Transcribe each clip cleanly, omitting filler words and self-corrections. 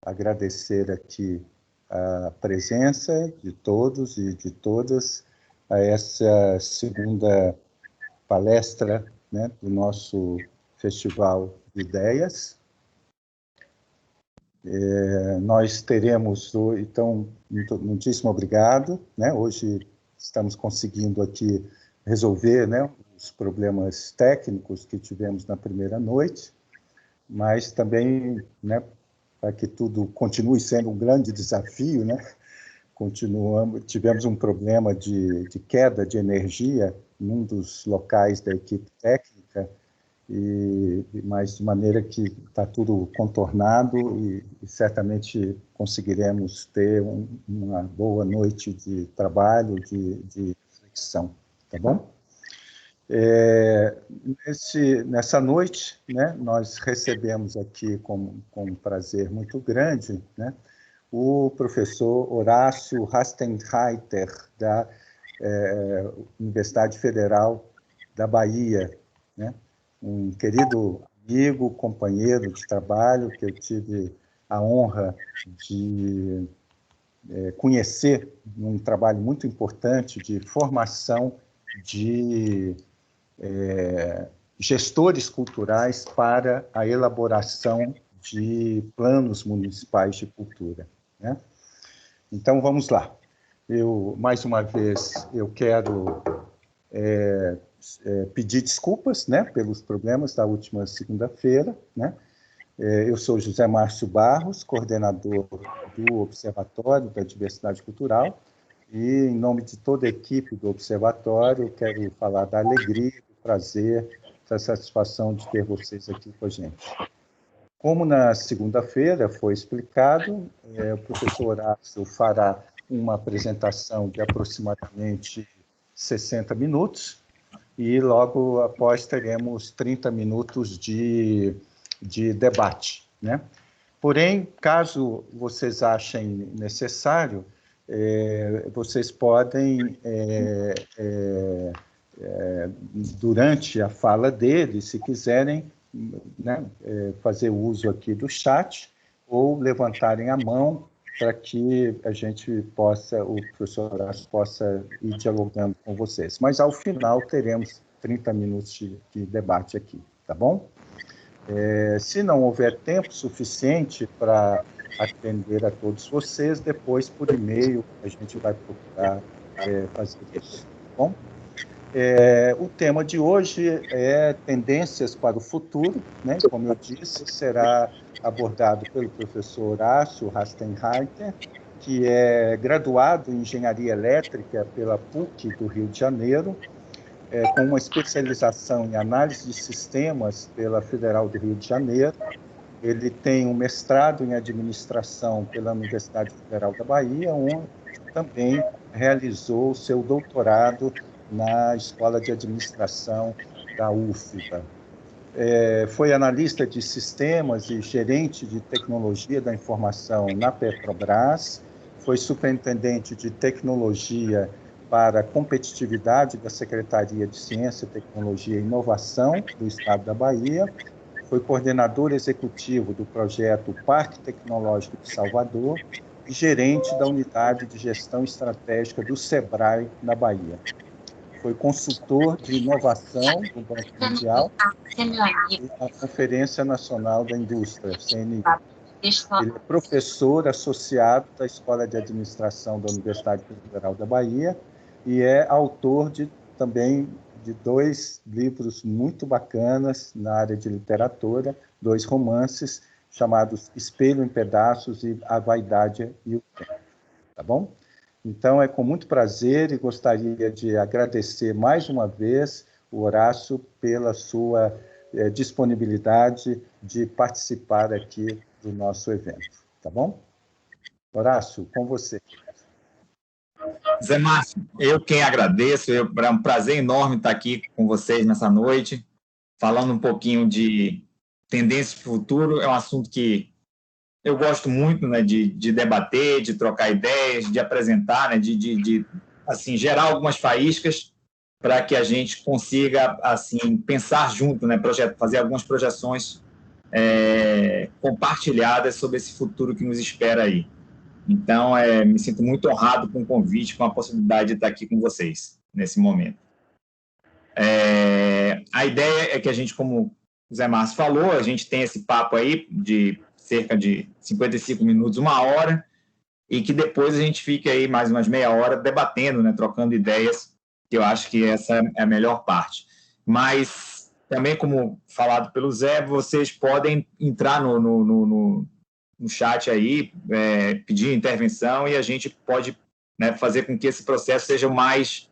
agradecer aqui a presença de todos e de todas a essa segunda palestra, né, do nosso Festival de Ideias. Nós teremos, então, muitíssimo obrigado, né? Hoje estamos conseguindo aqui resolver, né, os problemas técnicos que tivemos na primeira noite, mas também, né, para que tudo continue sendo um grande desafio, né? Tivemos um problema de queda de energia num dos locais da equipe técnica, mas de maneira que está tudo contornado e certamente conseguiremos ter uma boa noite de trabalho, de reflexão, tá bom? Nessa noite, né, nós recebemos aqui com um prazer muito grande, né, o professor Horácio Rastenreiter, da Universidade Federal da Bahia, né? Um querido amigo, companheiro de trabalho que eu tive a honra de conhecer num trabalho muito importante de formação de gestores culturais para a elaboração de planos municipais de cultura, né? Então, vamos lá. Mais uma vez, eu quero pedir desculpas, né, pelos problemas da última segunda-feira, né? Eu sou José Márcio Barros, coordenador do Observatório da Diversidade Cultural, e, em nome de toda a equipe do Observatório, quero falar da alegria, do prazer, da satisfação de ter vocês aqui com a gente. Como na segunda-feira foi explicado, o professor Horácio fará uma apresentação de aproximadamente 60 minutos, e logo após teremos 30 minutos de debate, né? Porém, caso vocês achem necessário, vocês podem, durante a fala dele, se quiserem, né, fazer uso aqui do chat ou levantarem a mão para que a gente possa, o professor Horácio possa ir dialogando com vocês. Mas, ao final, teremos 30 minutos de debate aqui, tá bom? Se não houver tempo suficiente para atender a todos vocês, depois, por e-mail, a gente vai procurar fazer isso, tá bom? O tema de hoje é tendências para o futuro, né? Como eu disse, será abordado pelo professor Horácio Rastenreiter, que é graduado em Engenharia Elétrica pela PUC do Rio de Janeiro, com uma especialização em análise de sistemas pela Federal do Rio de Janeiro. Ele tem um mestrado em administração pela Universidade Federal da Bahia, onde também realizou o seu doutorado na Escola de Administração da UFBA. Foi analista de sistemas e gerente de tecnologia da informação na Petrobras, foi superintendente de tecnologia para a competitividade da Secretaria de Ciência, Tecnologia e Inovação do Estado da Bahia, foi coordenador executivo do projeto Parque Tecnológico de Salvador e gerente da Unidade de Gestão Estratégica do SEBRAE, na Bahia. Foi consultor de inovação do Banco Mundial e da Conferência Nacional da Indústria, CNI. Ele é professor associado da Escola de Administração da Universidade Federal da Bahia e é autor também de 2 livros muito bacanas na área de literatura, 2 romances chamados Espelho em Pedaços e A Vaidade e o Tempo. Tá bom? Então, é com muito prazer e gostaria de agradecer mais uma vez o Horácio pela sua disponibilidade de participar aqui do nosso evento. Tá bom? Horácio, com você. Zé Márcio, eu quem agradeço, é um prazer enorme estar aqui com vocês nessa noite, falando um pouquinho de tendência para o futuro. É um assunto que eu gosto muito, né, de debater, de trocar ideias, de apresentar, né, de assim, gerar algumas faíscas para que a gente consiga assim, pensar junto, né, fazer algumas projeções compartilhadas sobre esse futuro que nos espera aí. Então, me sinto muito honrado com o convite, com a possibilidade de estar aqui com vocês nesse momento. A ideia é que a gente, como o Zé Márcio falou, a gente tem esse papo aí de cerca de 55 minutos, 1 hora, e que depois a gente fique aí mais umas meia hora debatendo, né, trocando ideias, que eu acho que essa é a melhor parte. Mas, também, como falado pelo Zé, vocês podem entrar no chat aí, pedir intervenção, e a gente pode, né, fazer com que esse processo seja o mais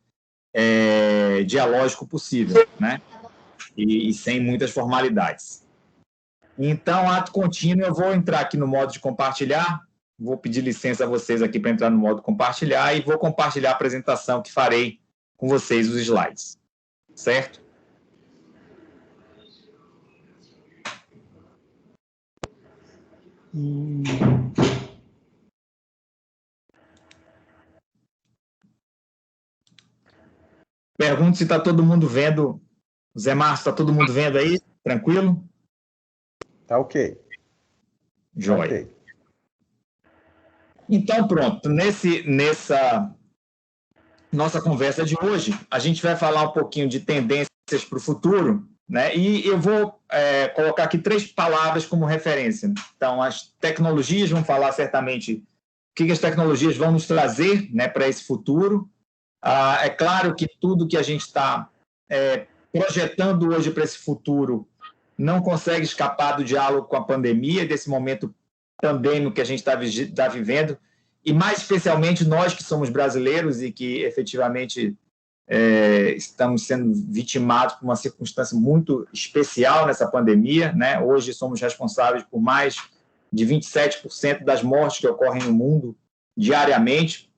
dialógico possível, né? E sem muitas formalidades. Então, ato contínuo, eu vou entrar aqui no modo de compartilhar, vou pedir licença a vocês aqui para entrar no modo compartilhar e vou compartilhar a apresentação que farei com vocês, os slides. Certo? Pergunto se está todo mundo vendo. Zé Márcio, está todo mundo vendo aí? Tranquilo? Tá ok. Joia. Okay. Então, pronto. Nessa nossa conversa de hoje, a gente vai falar um pouquinho de tendências para o futuro, né? E eu vou colocar aqui 3 palavras como referência. Então, as tecnologias, vão falar certamente o que as tecnologias vão nos trazer, né, para esse futuro. É claro que tudo que a gente está projetando hoje para esse futuro não consegue escapar do diálogo com a pandemia, desse momento pandêmico que a gente está vivendo, e mais especialmente nós que somos brasileiros e que efetivamente estamos sendo vitimados por uma circunstância muito especial nessa pandemia, né? Hoje somos responsáveis por mais de 27% das mortes que ocorrem no mundo diariamente.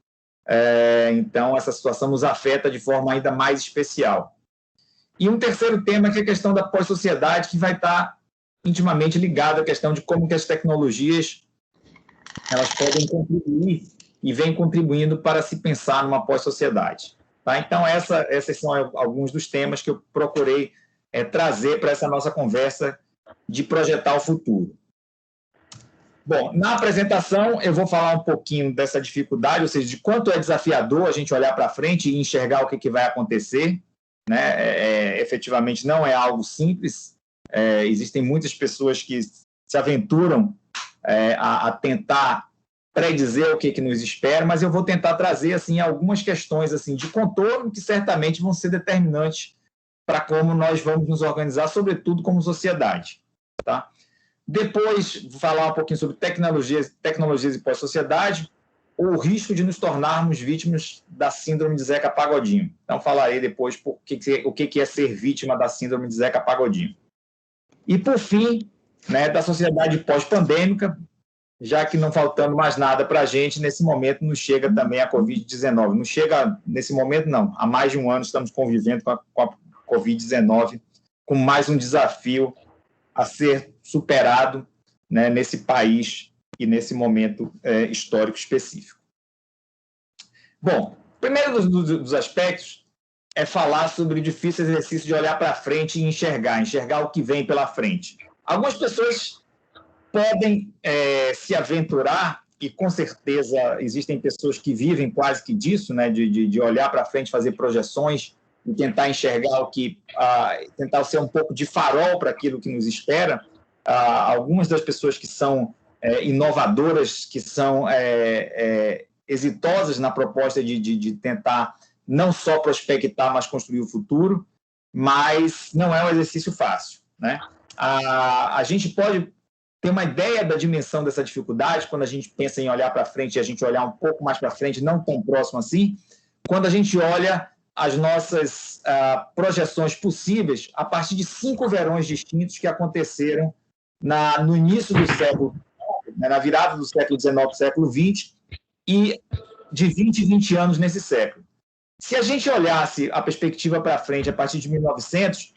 Então, essa situação nos afeta de forma ainda mais especial. E um terceiro tema, que é a questão da pós-sociedade, que vai estar intimamente ligado à questão de como que as tecnologias elas podem contribuir e vêm contribuindo para se pensar numa pós-sociedade. Tá? Então, esses são alguns dos temas que eu procurei trazer para essa nossa conversa de projetar o futuro. Bom, na apresentação eu vou falar um pouquinho dessa dificuldade, ou seja, de quanto é desafiador a gente olhar para frente e enxergar o que vai acontecer, né? Efetivamente não é algo simples, existem muitas pessoas que se aventuram a tentar predizer o que nos espera, mas eu vou tentar trazer assim, algumas questões assim, de contorno que certamente vão ser determinantes para como nós vamos nos organizar, sobretudo como sociedade. Tá? Depois, vou falar um pouquinho sobre tecnologias e pós-sociedade, ou o risco de nos tornarmos vítimas da síndrome de Zeca Pagodinho. Então, falarei depois o que é ser vítima da síndrome de Zeca Pagodinho. E, por fim, né, da sociedade pós-pandêmica, já que não faltando mais nada para a gente, nesse momento nos chega também a Covid-19. Não chega nesse momento, não. Há mais de um ano estamos convivendo com a Covid-19, com mais um desafio a ser superado, né, nesse país e nesse momento histórico específico. Bom, o primeiro dos aspectos é falar sobre o difícil exercício de olhar para frente e enxergar o que vem pela frente. Algumas pessoas podem se aventurar, e com certeza existem pessoas que vivem quase que disso, né, de olhar para frente, fazer projeções e tentar enxergar tentar ser um pouco de farol para aquilo que nos espera. Algumas das pessoas que são inovadoras, que são exitosas na proposta de tentar não só prospectar, mas construir o futuro, mas não é um exercício fácil, né? A gente pode ter uma ideia da dimensão dessa dificuldade quando a gente pensa em olhar para frente e a gente olhar um pouco mais para frente, não tão próximo assim, quando a gente olha as nossas projeções possíveis a partir de 5 verões distintos que aconteceram no início do século, na virada do século XIX para o século XX, e de 20 anos nesse século. Se a gente olhasse a perspectiva para frente a partir de 1900,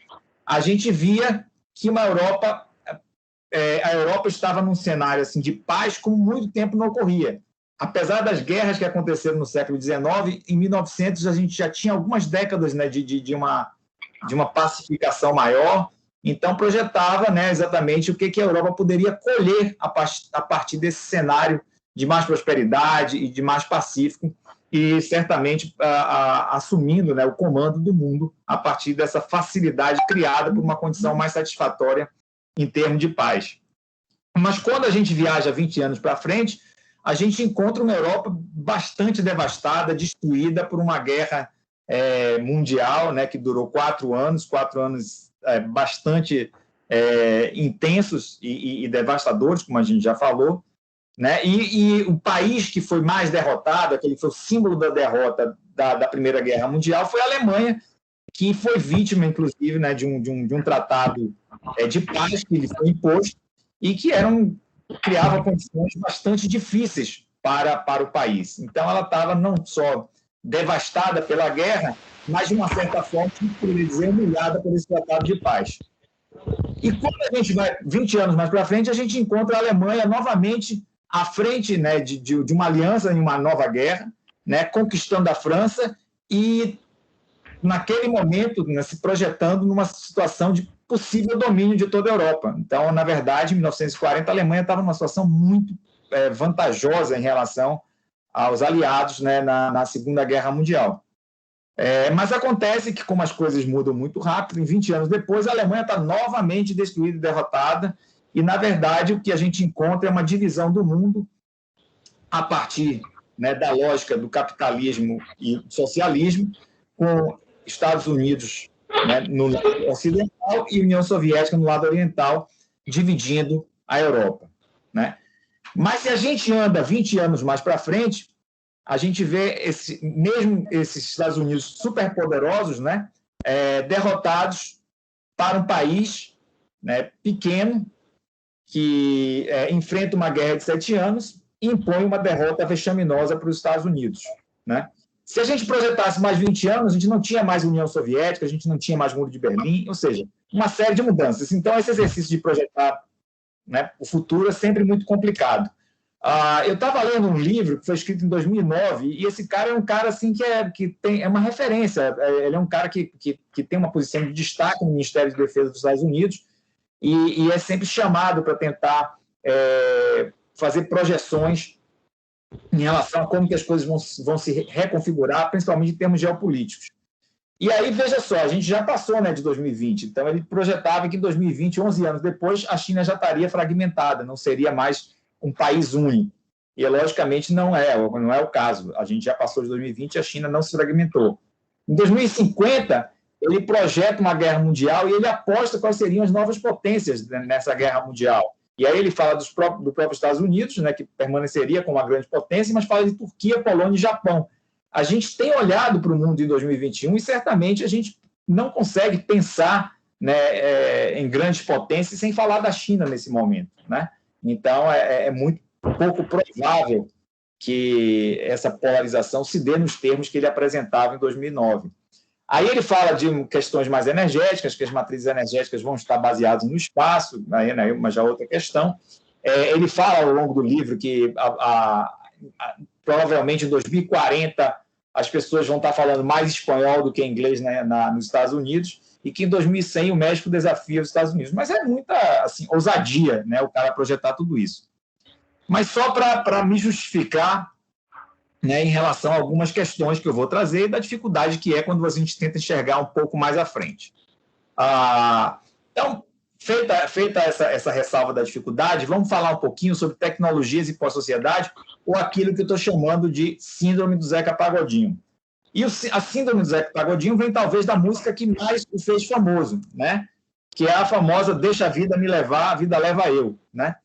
a gente via que a Europa estava num cenário assim, de paz como muito tempo não ocorria. Apesar das guerras que aconteceram no século XIX, em 1900 a gente já tinha algumas décadas, né, de uma pacificação maior, Então, projetava, né, exatamente o que a Europa poderia colher a partir desse cenário de mais prosperidade e de mais pacífico, e certamente assumindo, né, o comando do mundo a partir dessa facilidade criada por uma condição mais satisfatória em termos de paz. Mas quando a gente viaja 20 anos para frente, a gente encontra uma Europa bastante devastada, destruída por uma guerra mundial, né, que durou 4 anos bastante intensos e devastadores, como a gente já falou, né? E o país que foi mais derrotado, aquele foi o símbolo da derrota da Primeira Guerra Mundial, foi a Alemanha, que foi vítima, inclusive, né, de um tratado de paz que lhe foi imposto e que criava condições bastante difíceis para o país. Então, ela estava não só devastada pela guerra, mas, de uma certa forma, poderia dizer, humilhada por esse tratado de paz. E quando a gente vai 20 anos mais para frente, a gente encontra a Alemanha novamente à frente, né, de uma aliança em uma nova guerra, né, conquistando a França e, naquele momento, né, se projetando numa situação de possível domínio de toda a Europa. Então, na verdade, em 1940, a Alemanha estava numa situação muito vantajosa em relação aos aliados, né, na Segunda Guerra Mundial. Mas acontece que, como as coisas mudam muito rápido, em 20 anos depois, a Alemanha está novamente destruída e derrotada, e, na verdade, o que a gente encontra é uma divisão do mundo a partir, né, da lógica do capitalismo e socialismo, com Estados Unidos, né, no lado ocidental e União Soviética no lado oriental, dividindo a Europa, né? Mas se a gente anda 20 anos mais para frente, a gente vê mesmo esses Estados Unidos superpoderosos, né, derrotados para um país, né, pequeno, que enfrenta uma guerra de 7 anos e impõe uma derrota vexaminosa para os Estados Unidos, né? Se a gente projetasse mais 20 anos, a gente não tinha mais União Soviética, a gente não tinha mais Muro de Berlim, ou seja, uma série de mudanças. Então, esse exercício de projetar, né, o futuro é sempre muito complicado. Eu estava lendo um livro que foi escrito em 2009, e esse cara é um cara assim, que é uma referência. Ele é um cara que tem uma posição de destaque no Ministério de Defesa dos Estados Unidos e é sempre chamado para tentar fazer projeções em relação a como que as coisas vão se reconfigurar, principalmente em termos geopolíticos. E aí, veja só, a gente já passou, né, de 2020, então ele projetava que em 2020, 11 anos depois, a China já estaria fragmentada, não seria mais um país único. E, logicamente, não é o caso. A gente já passou de 2020 e a China não se fragmentou. Em 2050, ele projeta uma guerra mundial e ele aposta quais seriam as novas potências nessa guerra mundial. E aí ele fala do próprio Estados Unidos, né, que permaneceria como uma grande potência, mas fala de Turquia, Polônia e Japão. A gente tem olhado para o mundo em 2021 e certamente a gente não consegue pensar, né, em grandes potências sem falar da China nesse momento, né? Então, é muito pouco provável que essa polarização se dê nos termos que ele apresentava em 2009. Aí ele fala de questões mais energéticas, que as matrizes energéticas vão estar baseadas no espaço, aí, né, mas já outra questão. Ele fala ao longo do livro que provavelmente em 2040 as pessoas vão estar falando mais espanhol do que inglês, né, nos Estados Unidos, e que em 2100 o México desafia os Estados Unidos. Mas é muita, assim, ousadia, né, o cara projetar tudo isso. Mas só para me justificar, né, em relação a algumas questões que eu vou trazer, da dificuldade que é quando a gente tenta enxergar um pouco mais à frente. Então, feita essa ressalva da dificuldade, vamos falar um pouquinho sobre tecnologias e pós-sociedade, ou aquilo que eu estou chamando de síndrome do Zeca Pagodinho. E a síndrome do Zeca Pagodinho vem, talvez, da música que mais o fez famoso, né? Que é a famosa Deixa a Vida Me Levar, a Vida Leva Eu, né?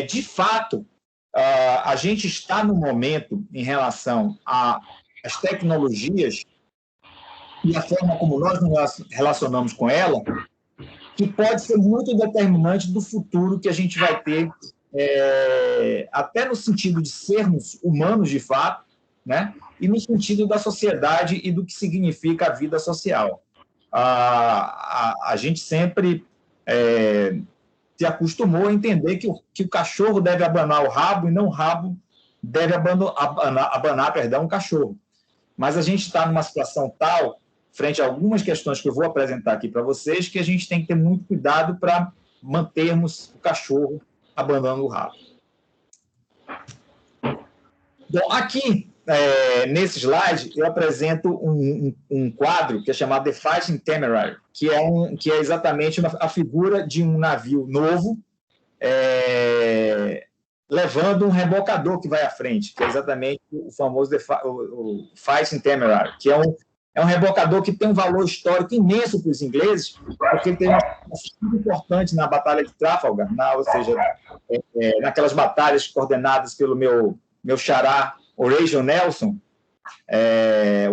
De fato, a gente está no momento, em relação às tecnologias e a forma como nós nos relacionamos com ela, que pode ser muito determinante do futuro que a gente vai ter, até no sentido de sermos humanos de fato, né? E no sentido da sociedade e do que significa a vida social. A gente sempre se acostumou a entender que o cachorro deve abanar o rabo e não o rabo deve abanar o cachorro. Mas a gente está numa situação tal, frente a algumas questões que eu vou apresentar aqui para vocês, que a gente tem que ter muito cuidado para mantermos o cachorro abanando o rabo. Bom, aqui, nesse slide, eu apresento um quadro que é chamado The Fighting Temeraire, que é exatamente a figura de um navio novo levando um rebocador que vai à frente, que é exatamente o famoso o Fighting Temeraire, que é um rebocador que tem um valor histórico imenso para os ingleses, porque ele teve uma participação muito importante na Batalha de Trafalgar, ou seja, naquelas batalhas coordenadas pelo meu xará Horatio Nelson,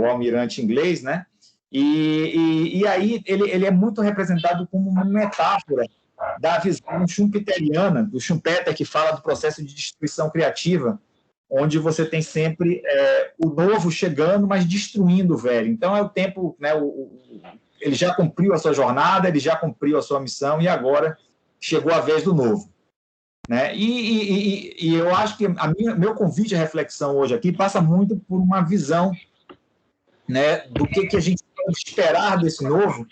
o almirante inglês, né? E aí ele é muito representado como uma metáfora da visão schumpeteriana, do Schumpeter, que fala do processo de destruição criativa, onde você tem sempre o novo chegando, mas destruindo o velho. Então, é o tempo, né, ele já cumpriu a sua jornada, ele já cumpriu a sua missão, e agora chegou a vez do novo. Né? E eu acho que meu convite à reflexão hoje aqui passa muito por uma visão, né, do que a gente pode esperar desse novo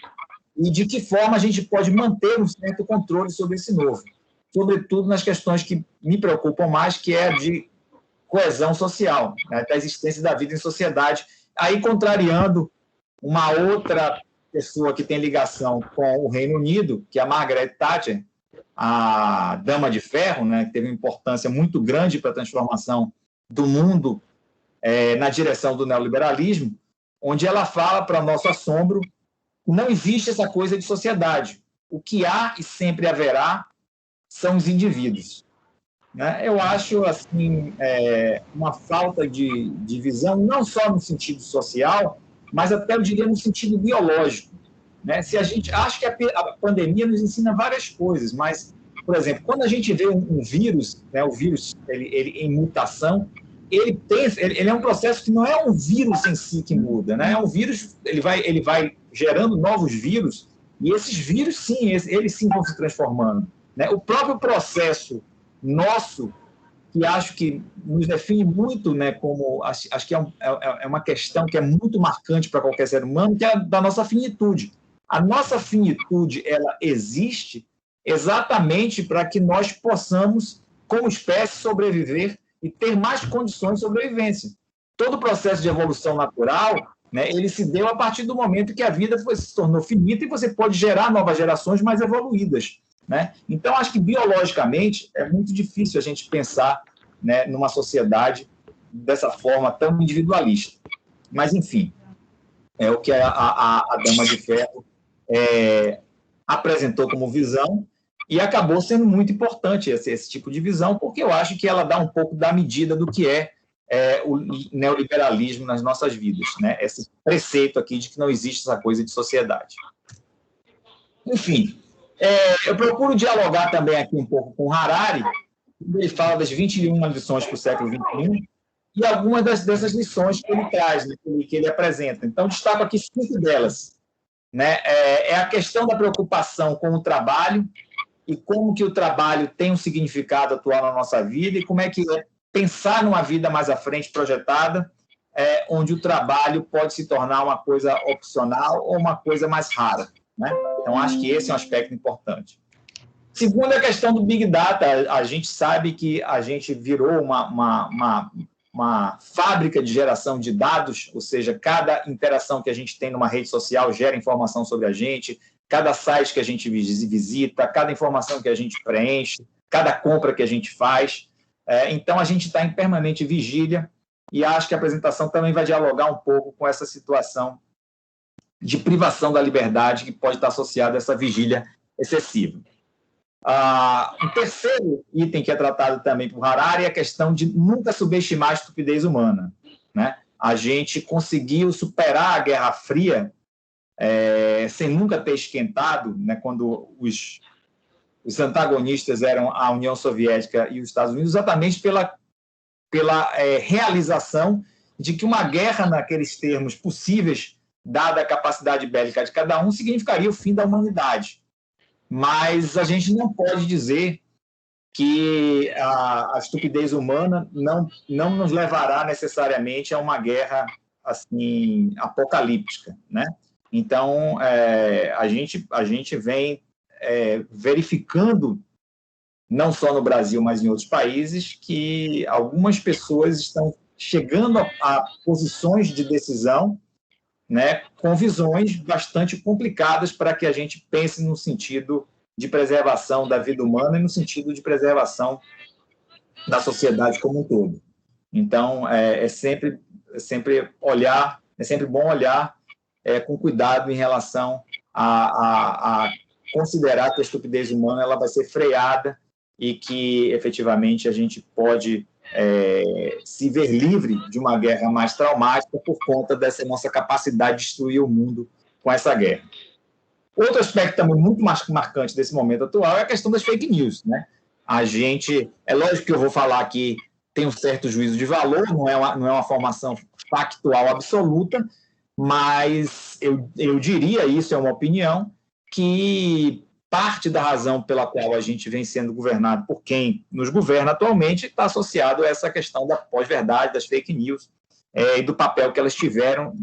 e de que forma a gente pode manter um certo controle sobre esse novo, sobretudo nas questões que me preocupam mais, que é de coesão social, né, da existência da vida em sociedade, aí contrariando uma outra pessoa que tem ligação com o Reino Unido, que é a Margaret Thatcher, a Dama de Ferro, né, que teve uma importância muito grande para a transformação do mundo na direção do neoliberalismo, onde ela fala, para nosso assombro, não existe essa coisa de sociedade. O que há e sempre haverá são os indivíduos. Né? Eu acho assim, uma falta de visão, não só no sentido social, mas até, eu diria, no sentido biológico. Né? Se a gente acha que a pandemia nos ensina várias coisas, mas, por exemplo, quando a gente vê um vírus, né, o vírus ele em mutação, ele é um processo que não é um vírus em si que muda, né? É um vírus, ele vai gerando novos vírus, e esses vírus, sim, eles sim vão se transformando. Né? O próprio processo nosso, que acho que nos define muito, né, como acho que é uma questão que é muito marcante para qualquer ser humano, que é a da nossa finitude. A nossa finitude, ela existe exatamente para que nós possamos, como espécie, sobreviver e ter mais condições de sobrevivência. Todo o processo de evolução natural, né, ele se deu a partir do momento que a vida se tornou finita e você pode gerar novas gerações mais evoluídas. Né? Então, acho que biologicamente é muito difícil a gente pensar, né, numa sociedade dessa forma tão individualista. Mas, enfim, é o que a Dama de Ferro apresentou como visão, e acabou sendo muito importante esse tipo de visão, porque eu acho que ela dá um pouco da medida do que é o neoliberalismo nas nossas vidas, né? Esse preceito aqui de que não existe essa coisa de sociedade. Enfim, eu procuro dialogar também aqui um pouco com Harari. Ele fala das 21 lições para o século XXI, e algumas dessas lições que ele traz, né, que ele apresenta. Então, destaco aqui 5 delas. Né? É a questão da preocupação com o trabalho, e como que o trabalho tem um significado atual na nossa vida, e como é que pensar numa vida mais à frente projetada, onde o trabalho pode se tornar uma coisa opcional ou uma coisa mais rara. Né? Então, acho que esse é um aspecto importante. Segundo, a questão do Big Data. A gente sabe que a gente virou uma fábrica de geração de dados, ou seja, cada interação que a gente tem numa rede social gera informação sobre a gente, cada site que a gente visita, cada informação que a gente preenche, cada compra que a gente faz. Então, a gente está em permanente vigília, e acho que a apresentação também vai dialogar um pouco com essa situação de privação da liberdade que pode estar associada a essa vigília excessiva. Um terceiro item que é tratado também por Harari é a questão de nunca subestimar a estupidez humana. Né? A gente conseguiu superar a Guerra Fria sem nunca ter esquentado, né, quando os antagonistas eram a União Soviética e os Estados Unidos, exatamente pela realização de que uma guerra, naqueles termos possíveis, dada a capacidade bélica de cada um, significaria o fim da humanidade. Mas a gente não pode dizer que a estupidez humana não nos levará necessariamente a uma guerra assim apocalíptica, né? Então, a gente vem verificando, não só no Brasil, mas em outros países, que algumas pessoas estão chegando a posições de decisão, né, com visões bastante complicadas para que a gente pense no sentido de preservação da vida humana e no sentido de preservação da sociedade como um todo. Então, é sempre bom olhar com cuidado em relação a considerar que a estupidez humana ela vai ser freada e que, efetivamente, a gente pode se ver livre de uma guerra mais traumática por conta dessa nossa capacidade de destruir o mundo com essa guerra. Outro aspecto também muito mais marcante desse momento atual é a questão das fake news, né? É lógico que eu vou falar aqui, tem um certo juízo de valor, não é uma formação factual absoluta, mas eu diria, isso é uma opinião, que parte da razão pela qual a gente vem sendo governado por quem nos governa atualmente está associado a essa questão da pós-verdade, das fake news, e do papel que elas tiveram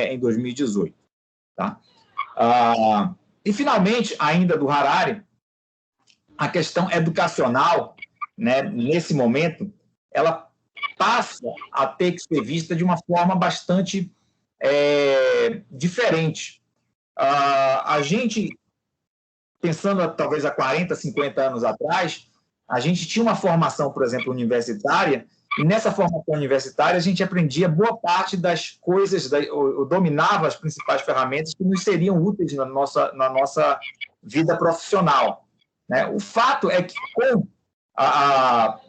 em 2018. Tá? E, finalmente, ainda do Harari, a questão educacional, né, nesse momento, ela passa a ter que ser vista de uma forma bastante diferente. A gente, pensando talvez há 40, 50 anos atrás, a gente tinha uma formação, por exemplo, universitária, e nessa formação universitária a gente aprendia boa parte das coisas, dominava as principais ferramentas que nos seriam úteis na nossa vida profissional. Né? O fato é que,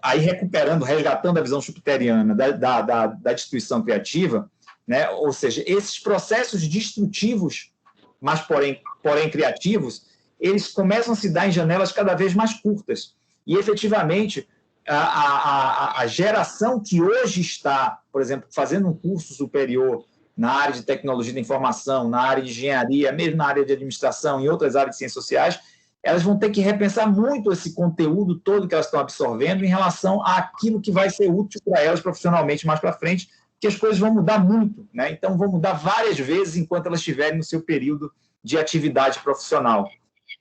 aí resgatando a visão schumpeteriana da destruição criativa, né? Ou seja, esses processos destrutivos, mas porém criativos, eles começam a se dar em janelas cada vez mais curtas. E, efetivamente, a geração que hoje está, por exemplo, fazendo um curso superior na área de tecnologia da informação, na área de engenharia, mesmo na área de administração e outras áreas de ciências sociais, elas vão ter que repensar muito esse conteúdo todo que elas estão absorvendo em relação àquilo que vai ser útil para elas profissionalmente mais para frente, porque as coisas vão mudar muito, né? Então, vão mudar várias vezes enquanto elas estiverem no seu período de atividade profissional.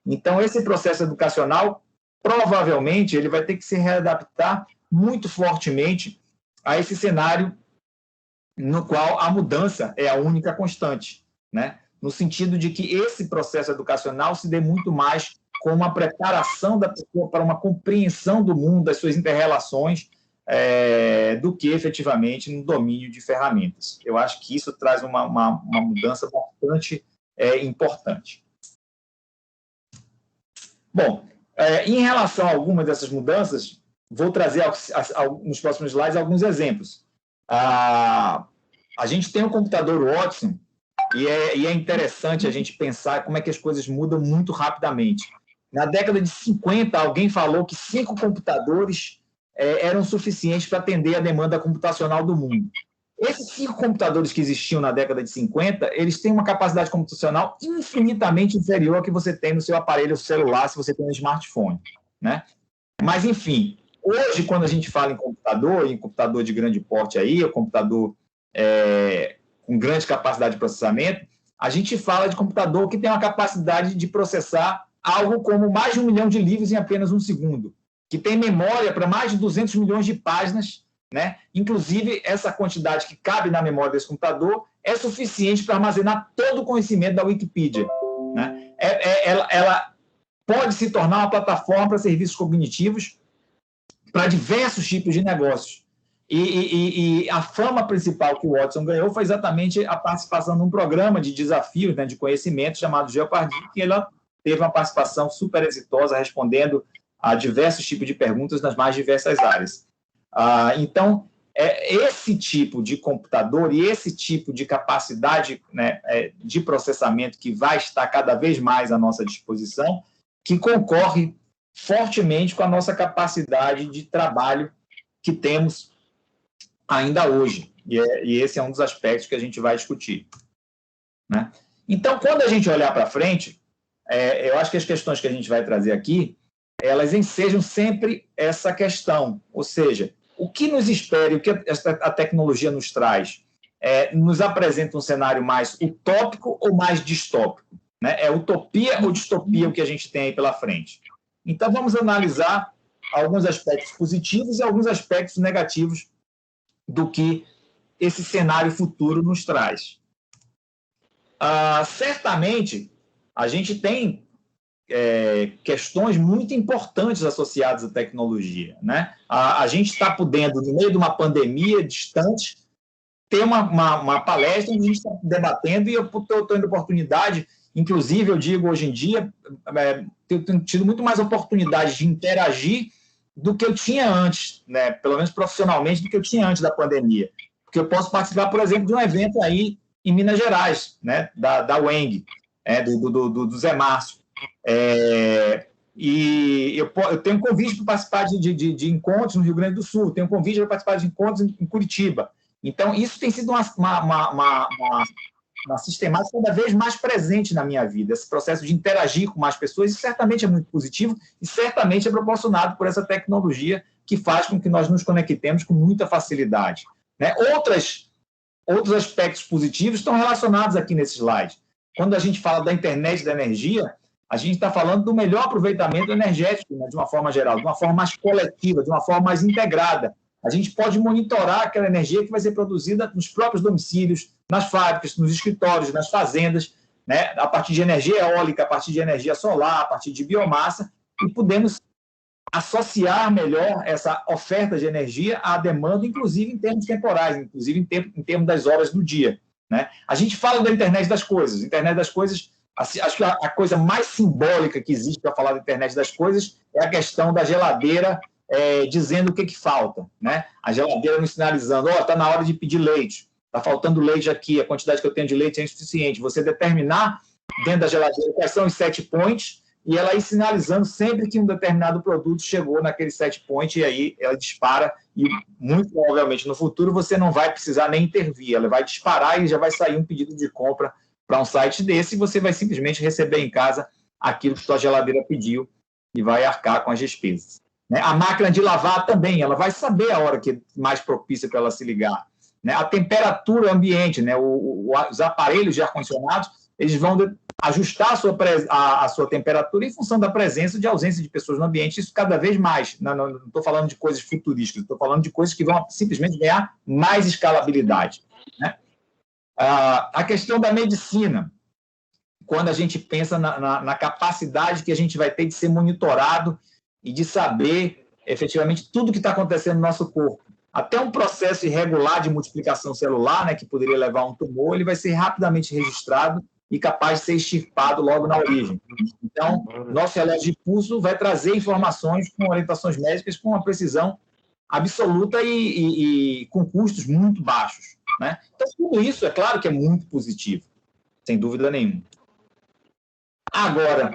Então, esse processo educacional, provavelmente, ele vai ter que se readaptar muito fortemente a esse cenário no qual a mudança é a única constante, né? No sentido de que esse processo educacional se dê muito mais com uma preparação da pessoa para uma compreensão do mundo, das suas inter-relações, do que, efetivamente, no domínio de ferramentas. Eu acho que isso traz uma mudança bastante importante. Bom, em relação a algumas dessas mudanças, vou trazer nos próximos slides alguns exemplos. A gente tem o computador Watson, e é interessante a gente pensar como é que as coisas mudam muito rapidamente. Na década de 50, alguém falou que 5 computadores eram suficientes para atender a demanda computacional do mundo. Esses 5 computadores que existiam na década de 50, eles têm uma capacidade computacional infinitamente inferior à que você tem no seu aparelho celular, se você tem um smartphone, né? Mas, enfim, hoje, quando a gente fala em computador de grande porte aí, ou computador com grande capacidade de processamento, a gente fala de computador que tem uma capacidade de processar algo como mais de 1 milhão de livros em apenas 1 segundo, que tem memória para mais de 200 milhões de páginas, né? Inclusive, essa quantidade que cabe na memória desse computador é suficiente para armazenar todo o conhecimento da Wikipedia, né? Ela pode se tornar uma plataforma para serviços cognitivos para diversos tipos de negócios. E a fama principal que o Watson ganhou foi exatamente a participação num programa de desafios, né, de conhecimento chamado Jeopardy, que ela teve uma participação super exitosa, respondendo a diversos tipos de perguntas nas mais diversas áreas. Então, esse tipo de computador e esse tipo de capacidade, né, de processamento que vai estar cada vez mais à nossa disposição, que concorre fortemente com a nossa capacidade de trabalho que temos ainda hoje. E esse é um dos aspectos que a gente vai discutir, né? Então, quando a gente olhar para frente, eu acho que as questões que a gente vai trazer aqui, elas ensejam sempre essa questão, ou seja, o que nos espera, o que a tecnologia nos traz? nos apresenta um cenário mais utópico ou mais distópico, né? É utopia ou distopia o que a gente tem aí pela frente? Então, vamos analisar alguns aspectos positivos e alguns aspectos negativos do que esse cenário futuro nos traz. Certamente, a gente tem questões muito importantes associadas à tecnologia, né? A gente está podendo, no meio de uma pandemia distante, ter uma palestra onde a gente está debatendo, e eu estou tendo oportunidade, inclusive, eu digo, hoje em dia, tenho tido muito mais oportunidade de interagir do que eu tinha antes, né? Pelo menos profissionalmente, do que eu tinha antes da pandemia. Porque eu posso participar, por exemplo, de um evento aí em Minas Gerais, né? da UENG, do Zé Márcio. E eu tenho um convite para participar de encontros no Rio Grande do Sul, tenho um convite para participar de encontros em Curitiba. Então, isso tem sido uma sistemática cada vez mais presente na minha vida, esse processo de interagir com mais pessoas, isso certamente é muito positivo e certamente é proporcionado por essa tecnologia que faz com que nós nos conectemos com muita facilidade, né? Outros aspectos positivos estão relacionados aqui nesse slide. Quando a gente fala da internet da energia, a gente está falando do melhor aproveitamento energético, né, de uma forma geral, de uma forma mais coletiva, de uma forma mais integrada. A gente pode monitorar aquela energia que vai ser produzida nos próprios domicílios, nas fábricas, nos escritórios, nas fazendas, né, a partir de energia eólica, a partir de energia solar, a partir de biomassa, e podemos associar melhor essa oferta de energia à demanda, inclusive em termos temporais, inclusive em termos das horas do dia, né? A gente fala da internet das coisas. Internet das coisas, acho que a coisa mais simbólica que existe para falar da internet das coisas é a questão da geladeira dizendo o que falta, né? A geladeira nos sinalizando, está na hora de pedir leite, está faltando leite aqui, a quantidade que eu tenho de leite é insuficiente. Você determinar dentro da geladeira quais são os set points e ela ir sinalizando sempre que um determinado produto chegou naquele set point, e aí ela dispara, e muito provavelmente no futuro você não vai precisar nem intervir, ela vai disparar e já vai sair um pedido de compra para um site desse, e você vai simplesmente receber em casa aquilo que sua geladeira pediu e vai arcar com as despesas. A máquina de lavar também, ela vai saber a hora que é mais propícia para ela se ligar. A temperatura ambiente, os aparelhos de ar-condicionado, eles vão ajustar a sua temperatura em função da presença ou de ausência de pessoas no ambiente, isso cada vez mais. Não estou falando de coisas futurísticas, estou falando de coisas que vão simplesmente ganhar mais escalabilidade, né? A questão da medicina, quando a gente pensa na capacidade que a gente vai ter de ser monitorado e de saber efetivamente tudo que está acontecendo no nosso corpo. Até um processo irregular de multiplicação celular, né, que poderia levar a um tumor, ele vai ser rapidamente registrado e capaz de ser extirpado logo na origem. Então, nosso relógio de pulso vai trazer informações com orientações médicas com uma precisão absoluta e com custos muito baixos, né? Então, tudo isso, é claro que é muito positivo, sem dúvida nenhuma. Agora,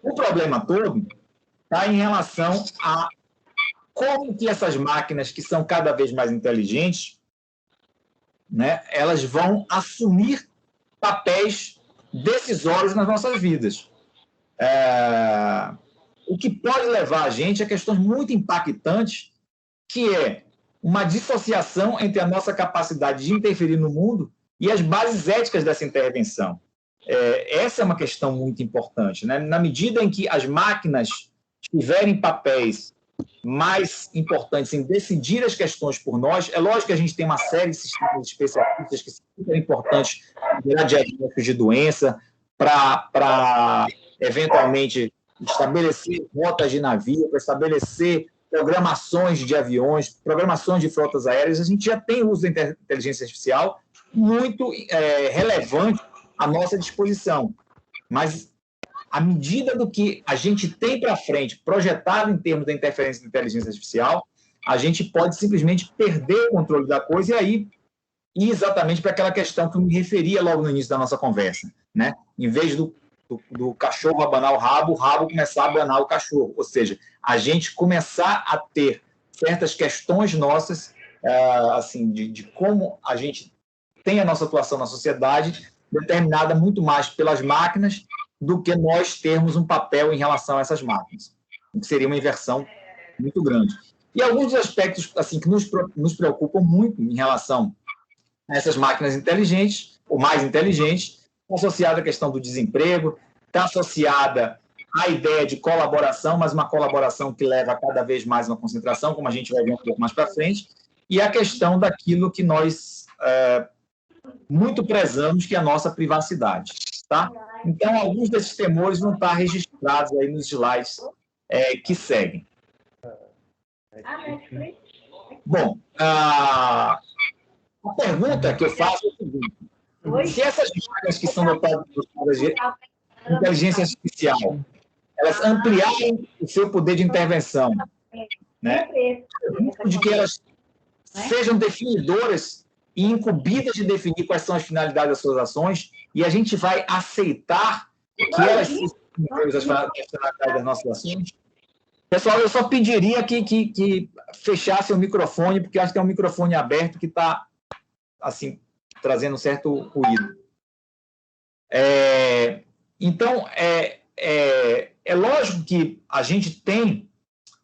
o problema todo está em relação a como que essas máquinas, que são cada vez mais inteligentes, né, elas vão assumir papéis decisórios nas nossas vidas. O que pode levar a gente a questões muito impactantes, que é uma dissociação entre a nossa capacidade de interferir no mundo e as bases éticas dessa intervenção. Essa é uma questão muito importante, né? Na medida em que as máquinas tiverem papéis mais importantes em decidir as questões por nós, é lógico que a gente tem uma série de sistemas especialistas que são super importantes para diagnóstico de doença, para eventualmente estabelecer rotas de navio, para estabelecer programações de aviões, programações de frotas aéreas. A gente já tem uso da inteligência artificial muito relevante à nossa disposição. Mas, à medida do que a gente tem para frente, projetado em termos da interferência da inteligência artificial, a gente pode simplesmente perder o controle da coisa e aí ir exatamente para aquela questão que eu me referia logo no início da nossa conversa, né? Em vez do cachorro abanar o rabo começar a abanar o cachorro. Ou seja, a gente começar a ter certas questões nossas, assim, de como a gente tem a nossa atuação na sociedade determinada muito mais pelas máquinas do que nós termos um papel em relação a essas máquinas, o que seria uma inversão muito grande. E alguns dos aspectos assim, que nos preocupam muito em relação essas máquinas inteligentes, ou mais inteligentes, associada à questão do desemprego, está associada à ideia de colaboração, mas uma colaboração que leva a cada vez mais uma concentração, como a gente vai ver um pouco mais para frente, e a questão daquilo que nós muito prezamos, que é a nossa privacidade. Tá? Então, alguns desses temores vão estar registrados aí nos slides que seguem. Bom, a pergunta que eu faço é a seguinte: se essas máquinas que são dotadas de inteligência artificial, elas ampliarem o seu poder de intervenção, né, de que elas sejam definidoras e incumbidas de definir quais são as finalidades das suas ações, e a gente vai aceitar que elas sejam as finalidades das nossas ações. Pessoal, eu só pediria que fechasse o microfone, porque acho que tem um microfone aberto que está, assim, trazendo um certo ruído. Então, é lógico que a gente tem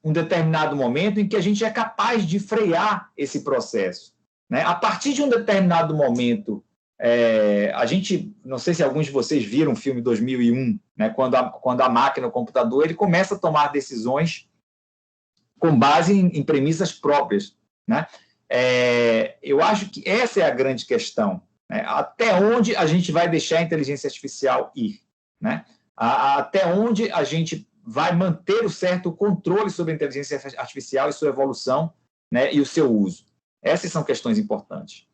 um determinado momento em que a gente é capaz de frear esse processo, né? A partir de um determinado momento, a gente, não sei se alguns de vocês viram o filme 2001, né? Quando a máquina, o computador, ele começa a tomar decisões com base em premissas próprias, né? Eu acho que essa é a grande questão, né? Até onde a gente vai deixar a inteligência artificial ir, né? Até onde a gente vai manter o certo controle sobre a inteligência artificial e sua evolução, né, e o seu uso. Essas são questões importantes,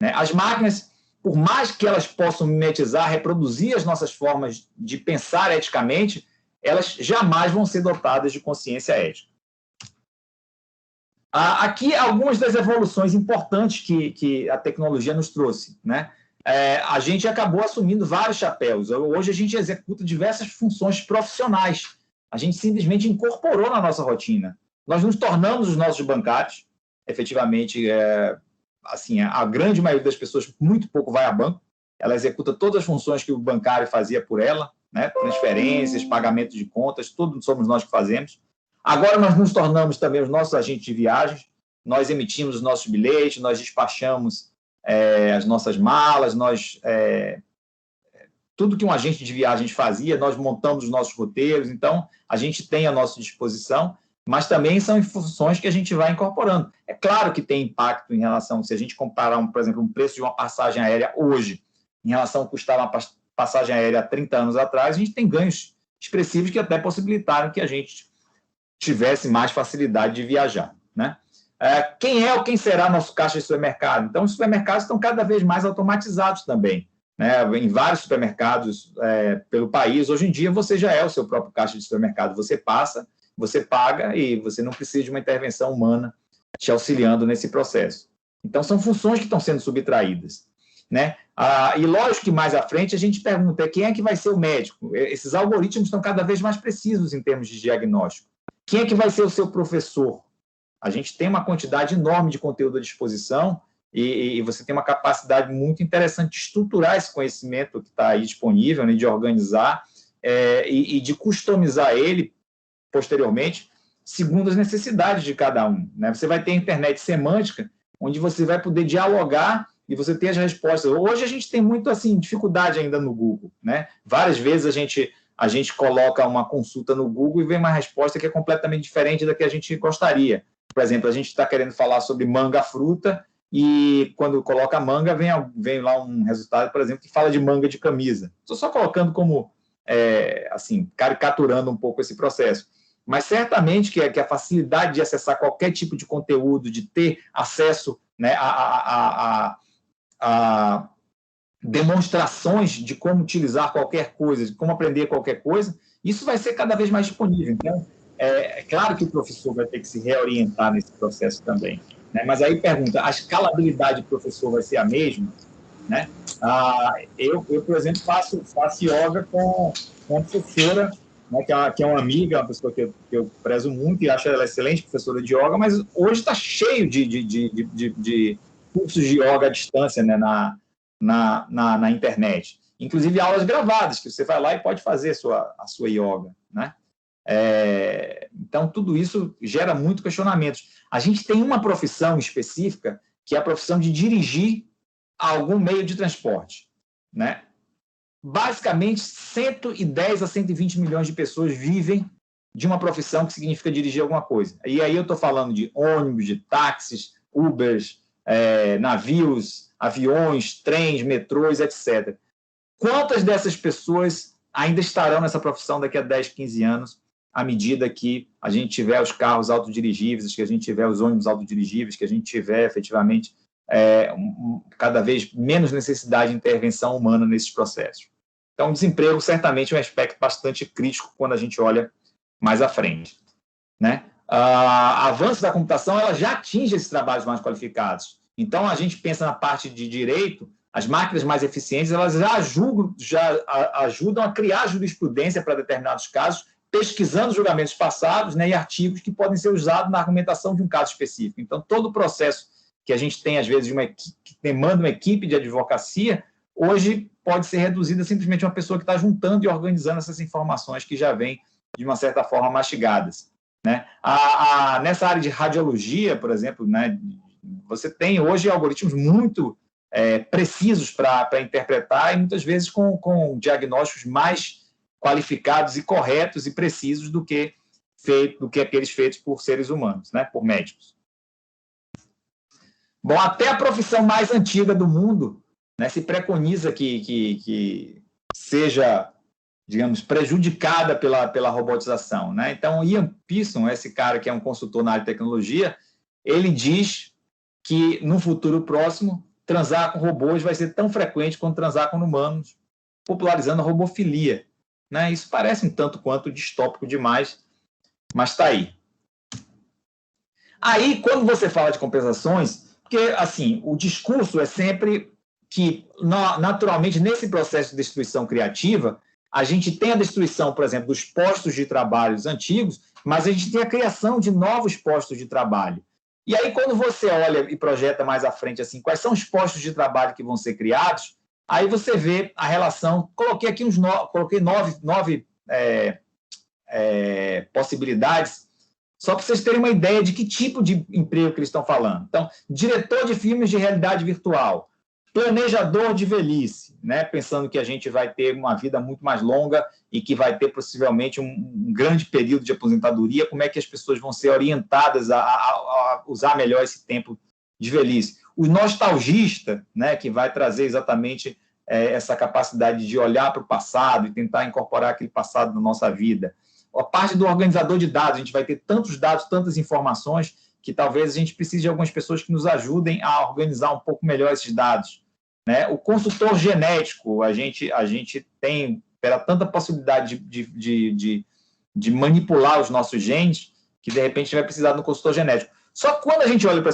né? As máquinas, por mais que elas possam mimetizar, reproduzir as nossas formas de pensar eticamente, elas jamais vão ser dotadas de consciência ética. Aqui algumas das evoluções importantes que a tecnologia nos trouxe, né? A gente acabou assumindo vários chapéus. Hoje a gente executa diversas funções profissionais. A gente simplesmente incorporou na nossa rotina. Nós nos tornamos os nossos bancários. Efetivamente, assim, a grande maioria das pessoas muito pouco vai a banco. Ela executa todas as funções que o bancário fazia por ela, né? Transferências, pagamento de contas, tudo somos nós que fazemos. Agora nós nos tornamos também os nossos agentes de viagens. Nós emitimos os nossos bilhetes, nós despachamos as nossas malas, tudo que um agente de viagem fazia, nós montamos os nossos roteiros, então a gente tem à nossa disposição, mas também são funções que a gente vai incorporando. É claro que tem impacto em relação, se a gente comparar, por exemplo, um preço de uma passagem aérea hoje, em relação a custar uma passagem aérea há 30 anos atrás, a gente tem ganhos expressivos que até possibilitaram que a gente tivesse mais facilidade de viajar, né? Quem é ou quem será nosso caixa de supermercado? Então, os supermercados estão cada vez mais automatizados também, né? Em vários supermercados pelo país, hoje em dia você já é o seu próprio caixa de supermercado. Você passa, você paga e você não precisa de uma intervenção humana te auxiliando nesse processo. Então, são funções que estão sendo subtraídas, né? E lógico que mais à frente a gente pergunta quem é que vai ser o médico? Esses algoritmos estão cada vez mais precisos em termos de diagnóstico. Quem é que vai ser o seu professor? A gente tem uma quantidade enorme de conteúdo à disposição e você tem uma capacidade muito interessante de estruturar esse conhecimento que está aí disponível, né, de organizar e de customizar ele posteriormente segundo as necessidades de cada um, né? Você vai ter a internet semântica, onde você vai poder dialogar e você ter as respostas. Hoje a gente tem muito assim, dificuldade ainda no Google, né? Várias vezes a gente coloca uma consulta no Google e vem uma resposta que é completamente diferente da que a gente gostaria. Por exemplo, a gente está querendo falar sobre manga fruta e quando coloca manga, vem lá um resultado, por exemplo, que fala de manga de camisa. Estou só colocando como, assim, caricaturando um pouco esse processo. Mas certamente que a facilidade de acessar qualquer tipo de conteúdo, de ter acesso, né, a demonstrações de como utilizar qualquer coisa, de como aprender qualquer coisa, isso vai ser cada vez mais disponível. Então, é claro que o professor vai ter que se reorientar nesse processo também, né? Mas aí pergunta, a escalabilidade do professor vai ser a mesma, né? Eu, por exemplo, faço yoga com uma professora, né, que é uma amiga, uma pessoa que eu prezo muito e acho ela excelente professora de yoga, mas hoje está cheio de cursos de yoga à distância, né, na internet. Inclusive aulas gravadas, que você vai lá e pode fazer a sua yoga, né? Então, tudo isso gera muito questionamentos. A gente tem uma profissão específica, que é a profissão de dirigir algum meio de transporte, né? Basicamente, 110 a 120 milhões de pessoas vivem de uma profissão que significa dirigir alguma coisa. E aí eu estou falando de ônibus, de táxis, Ubers, navios, aviões, trens, metrôs, etc. Quantas dessas pessoas ainda estarão nessa profissão daqui a 10, 15 anos, à medida que a gente tiver os carros autodirigíveis, que a gente tiver os ônibus autodirigíveis, que a gente tiver, efetivamente, cada vez menos necessidade de intervenção humana nesses processos. Então, o desemprego certamente é um aspecto bastante crítico quando a gente olha mais à frente, né? Avanço da computação, ela já atinge esses trabalhos mais qualificados. Então, a gente pensa na parte de direito, as máquinas mais eficientes, elas já ajudam a criar jurisprudência para determinados casos, pesquisando julgamentos passados, né, e artigos que podem ser usados na argumentação de um caso específico. Então, todo o processo que a gente tem, às vezes, que demanda uma equipe de advocacia, hoje pode ser reduzida simplesmente a uma pessoa que está juntando e organizando essas informações que já vêm, de uma certa forma, mastigadas, né? Nessa área de radiologia, por exemplo, né, você tem hoje algoritmos muito precisos para interpretar e muitas vezes com diagnósticos mais qualificados e corretos e precisos do que aqueles feitos por seres humanos, né, por médicos. Bom, até a profissão mais antiga do mundo, né, se preconiza que seja, digamos, prejudicada pela robotização, né? Então, Ian Pearson, esse cara que é um consultor na área de tecnologia, ele diz que, no futuro próximo, transar com robôs vai ser tão frequente quanto transar com humanos, popularizando a robofilia, né? Isso parece um tanto quanto distópico demais, mas está aí. Aí, quando você fala de compensações, porque, assim, o discurso é sempre que, naturalmente, nesse processo de destruição criativa, a gente tem a destruição, por exemplo, dos postos de trabalho antigos, mas a gente tem a criação de novos postos de trabalho. E aí, quando você olha e projeta mais à frente, assim, quais são os postos de trabalho que vão ser criados, aí você vê a relação. Coloquei aqui nove possibilidades, só para vocês terem uma ideia de que tipo de emprego que eles estão falando. Então, diretor de filmes de realidade virtual, planejador de velhice, né? Pensando que a gente vai ter uma vida muito mais longa e que vai ter possivelmente um grande período de aposentadoria, como é que as pessoas vão ser orientadas a usar melhor esse tempo de velhice. O nostalgista, né? Que vai trazer exatamente essa capacidade de olhar para o passado e tentar incorporar aquele passado na nossa vida. A parte do organizador de dados, a gente vai ter tantos dados, tantas informações, que talvez a gente precise de algumas pessoas que nos ajudem a organizar um pouco melhor esses dados, né? O consultor genético, a gente tem tanta possibilidade de manipular os nossos genes, que de repente a gente vai precisar de um consultor genético. Só que quando a gente olha para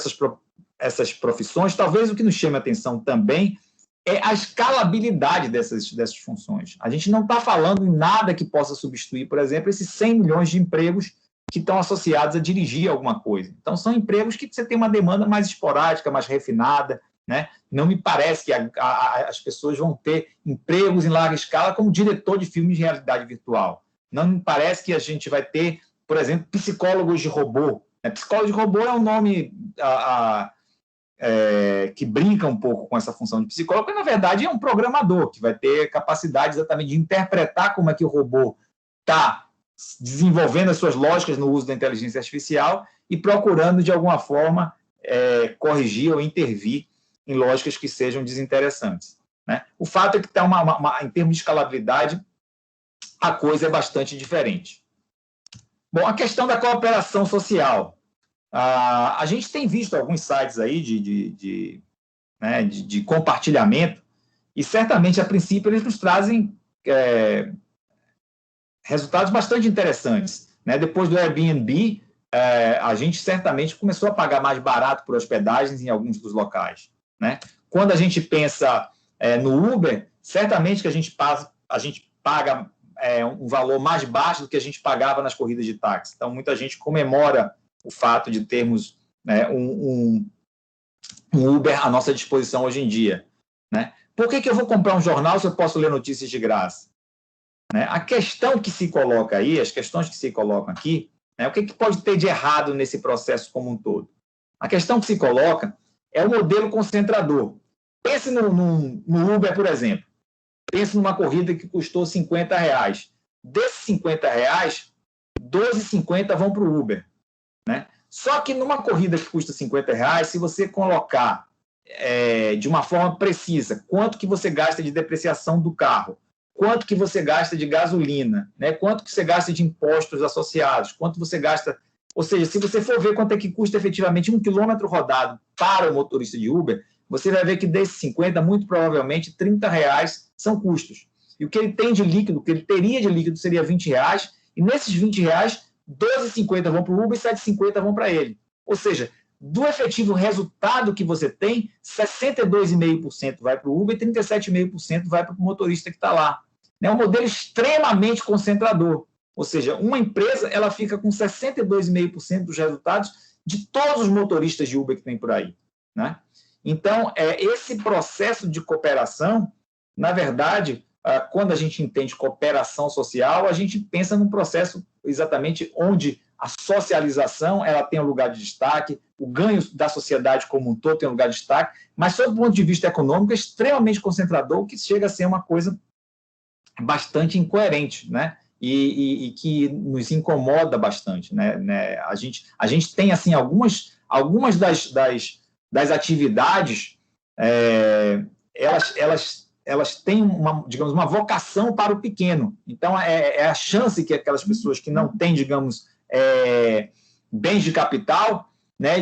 essas profissões, talvez o que nos chame a atenção também é a escalabilidade dessas funções. A gente não está falando em nada que possa substituir, por exemplo, esses 100 milhões de empregos que estão associados a dirigir alguma coisa. Então, são empregos que você tem uma demanda mais esporádica, mais refinada, né? Não me parece que as pessoas vão ter empregos em larga escala como diretor de filmes de realidade virtual. Não me parece que a gente vai ter, por exemplo, psicólogos de robô. Psicólogo de robô é um nome que brinca um pouco com essa função de psicólogo, porque, na verdade, é um programador que vai ter capacidade exatamente de interpretar como é que o robô está desenvolvendo as suas lógicas no uso da inteligência artificial e procurando, de alguma forma, corrigir ou intervir em lógicas que sejam desinteressantes, né? O fato é que, em termos de escalabilidade, a coisa é bastante diferente. Bom, a questão da cooperação social. A gente tem visto alguns sites aí de compartilhamento e, certamente, a princípio, eles nos trazem resultados bastante interessantes, né? Depois do Airbnb, a gente certamente começou a pagar mais barato por hospedagens em alguns dos locais, né? Quando a gente pensa no Uber, certamente que a gente paga um valor mais baixo do que a gente pagava nas corridas de táxi. Então, muita gente comemora o fato de termos, né, um Uber à nossa disposição hoje em dia, né? Por que eu vou comprar um jornal se eu posso ler notícias de graça? Né? A questão que se coloca aí, as questões que se colocam aqui, né, o que pode ter de errado nesse processo como um todo? A questão que se coloca é o modelo concentrador. Pense no Uber, por exemplo. Pense numa corrida que custou R$50. Desses R$50, 12,50 vão para o Uber, né? Só que numa corrida que custa R$50, se você colocar de uma forma precisa quanto que você gasta de depreciação do carro, quanto que você gasta de gasolina, né? Quanto que você gasta de impostos associados, quanto você gasta... Ou seja, se você for ver quanto é que custa efetivamente 1 quilômetro rodado para o motorista de Uber, você vai ver que desses 50, muito provavelmente, R$30 são custos. E o que ele tem de líquido, o que ele teria de líquido seria R$20, e nesses R$20, 12,50 vão para o Uber e 7,50 vão para ele. Ou seja, do efetivo resultado que você tem, 62,5% vai para o Uber e 37,5% vai para o motorista que está lá. É um modelo extremamente concentrador. Ou seja, uma empresa ela fica com 62,5% dos resultados de todos os motoristas de Uber que tem por aí, né? Então, esse processo de cooperação, na verdade, quando a gente entende cooperação social, a gente pensa num processo exatamente onde a socialização ela tem um lugar de destaque, o ganho da sociedade como um todo tem um lugar de destaque, mas, sob o ponto de vista econômico, é extremamente concentrador, que chega a ser uma coisa bastante incoerente, né? E que nos incomoda bastante, né? A gente tem assim algumas das atividades, elas têm digamos, uma vocação para o pequeno. Então, é a chance que aquelas pessoas que não têm, digamos, bens de capital, né,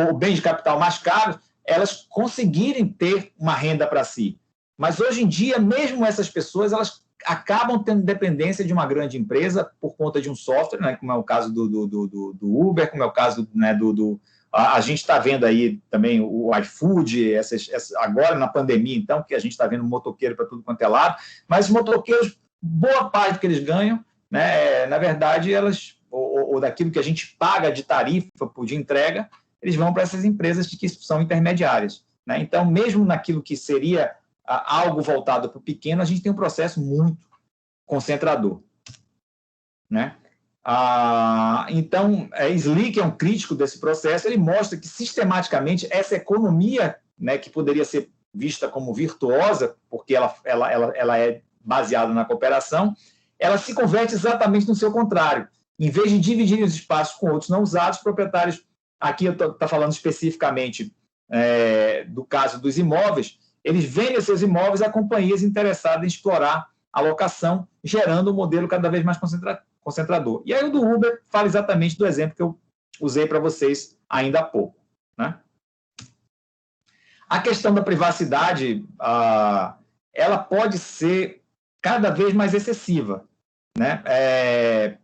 ou bens de capital mais caros, elas conseguirem ter uma renda para si. Mas, hoje em dia, mesmo essas pessoas, elas acabam tendo dependência de uma grande empresa por conta de um software, né, como é o caso do Uber, como é o caso, né, a gente está vendo aí também o iFood, agora na pandemia, então, que a gente está vendo motoqueiro para tudo quanto é lado, mas os motoqueiros, boa parte do que eles ganham, né, na verdade, ou daquilo que a gente paga de tarifa de entrega, eles vão para essas empresas que são intermediárias, né? Então, mesmo naquilo que seria algo voltado para o pequeno, a gente tem um processo muito concentrador, né? Então, Slick é um crítico desse processo, ele mostra que, sistematicamente, essa economia, né, que poderia ser vista como virtuosa, porque ela é baseada na cooperação, ela se converte exatamente no seu contrário. Em vez de dividir os espaços com outros não usados, os proprietários, aqui eu estou falando especificamente do caso dos imóveis, eles vendem seus imóveis a companhias interessadas em explorar a locação, gerando um modelo cada vez mais concentrador. E aí o do Uber fala exatamente do exemplo que eu usei para vocês ainda há pouco, né? A questão da privacidade, ela pode ser cada vez mais excessiva, né?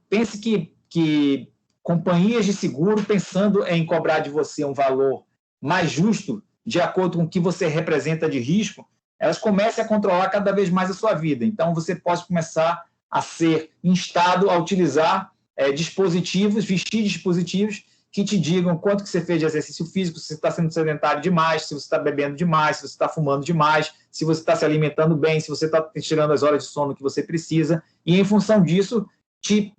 Pense que companhias de seguro, pensando em cobrar de você um valor mais justo, de acordo com o que você representa de risco, elas comecem a controlar cada vez mais a sua vida. Então, você pode começar a ser instado a utilizar vestir dispositivos que te digam quanto que você fez de exercício físico, se você está sendo sedentário demais, se você está bebendo demais, se você está fumando demais, se você está se alimentando bem, se você está tirando as horas de sono que você precisa, e, em função disso, te